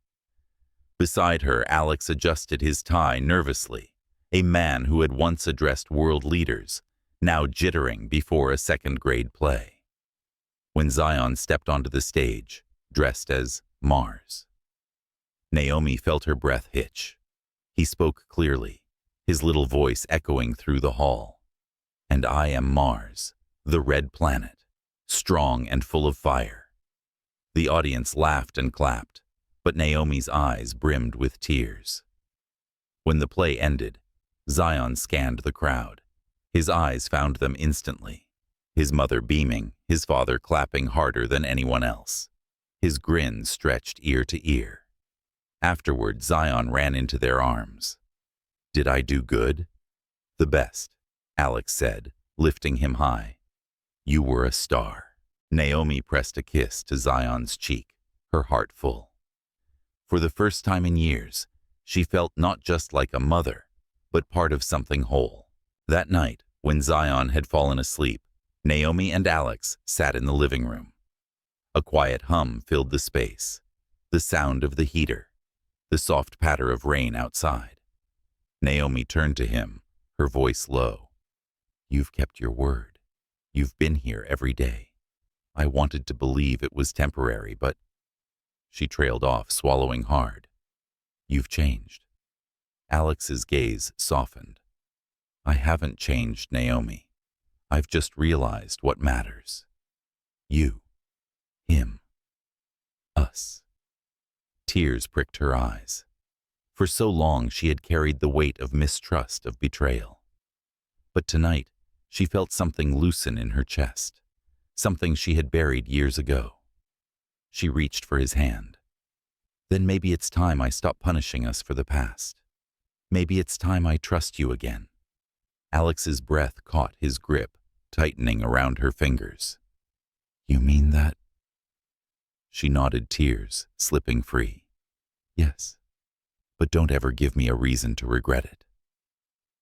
Beside her, Alex adjusted his tie nervously, a man who had once addressed world leaders, now jittering before a second-grade play. When Zion stepped onto the stage, dressed as Mars, Naomi felt her breath hitch. He spoke clearly, his little voice echoing through the hall. "And I am Mars, the red planet, strong and full of fire." The audience laughed and clapped, but Naomi's eyes brimmed with tears. When the play ended, Zion scanned the crowd. His eyes found them instantly, his mother beaming, his father clapping harder than anyone else. His grin stretched ear to ear. Afterward, Zion ran into their arms. "Did I do good?" "The best," Alex said, lifting him high. "You were a star." Naomi pressed a kiss to Zion's cheek, her heart full. For the first time in years, she felt not just like a mother, but part of something whole. That night, when Zion had fallen asleep, Naomi and Alex sat in the living room. A quiet hum filled the space, the sound of the heater, the soft patter of rain outside. Naomi turned to him, her voice low. "You've kept your word. You've been here every day. I wanted to believe it was temporary, but—" She trailed off, swallowing hard. "You've changed." Alex's gaze softened. "I haven't changed, Naomi. I've just realized what matters. You, him, us." Tears pricked her eyes. For so long she had carried the weight of mistrust, of betrayal. But tonight, She felt something loosen in her chest, something she had buried years ago. She reached for his hand. Then maybe it's time I stop punishing us for the past. Maybe it's time I trust you again. Alex's breath caught his grip, tightening around her fingers. You mean that? She nodded, tears slipping free. Yes, but don't ever give me a reason to regret it.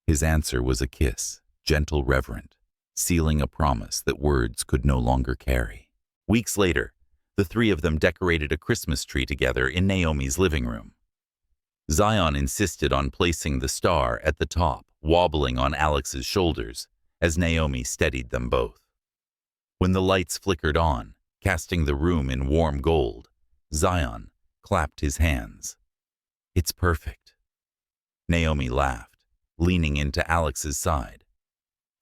His answer was a kiss, gentle, reverent, sealing a promise that words could no longer carry. Weeks later, the three of them decorated a Christmas tree together in Naomi's living room. Zion insisted on placing the star at the top, wobbling on Alex's shoulders as Naomi steadied them both. When the lights flickered on, casting the room in warm gold, Zion clapped his hands. It's perfect. Naomi laughed, leaning into Alex's side.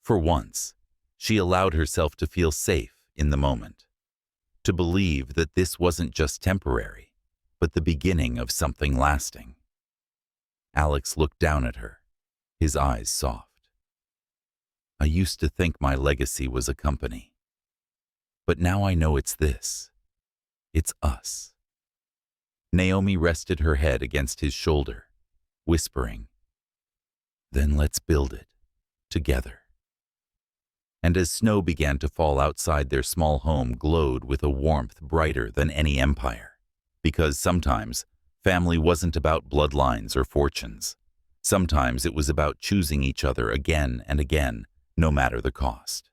For once, she allowed herself to feel safe in the moment, to believe that this wasn't just temporary, but the beginning of something lasting. Alex looked down at her, his eyes soft. I used to think my legacy was a company, but now I know it's this. It's us. Naomi rested her head against his shoulder, whispering, Then let's build it, together. And as snow began to fall outside, their small home glowed with a warmth brighter than any empire. Because sometimes, family wasn't about bloodlines or fortunes. Sometimes it was about choosing each other again and again, no matter the cost.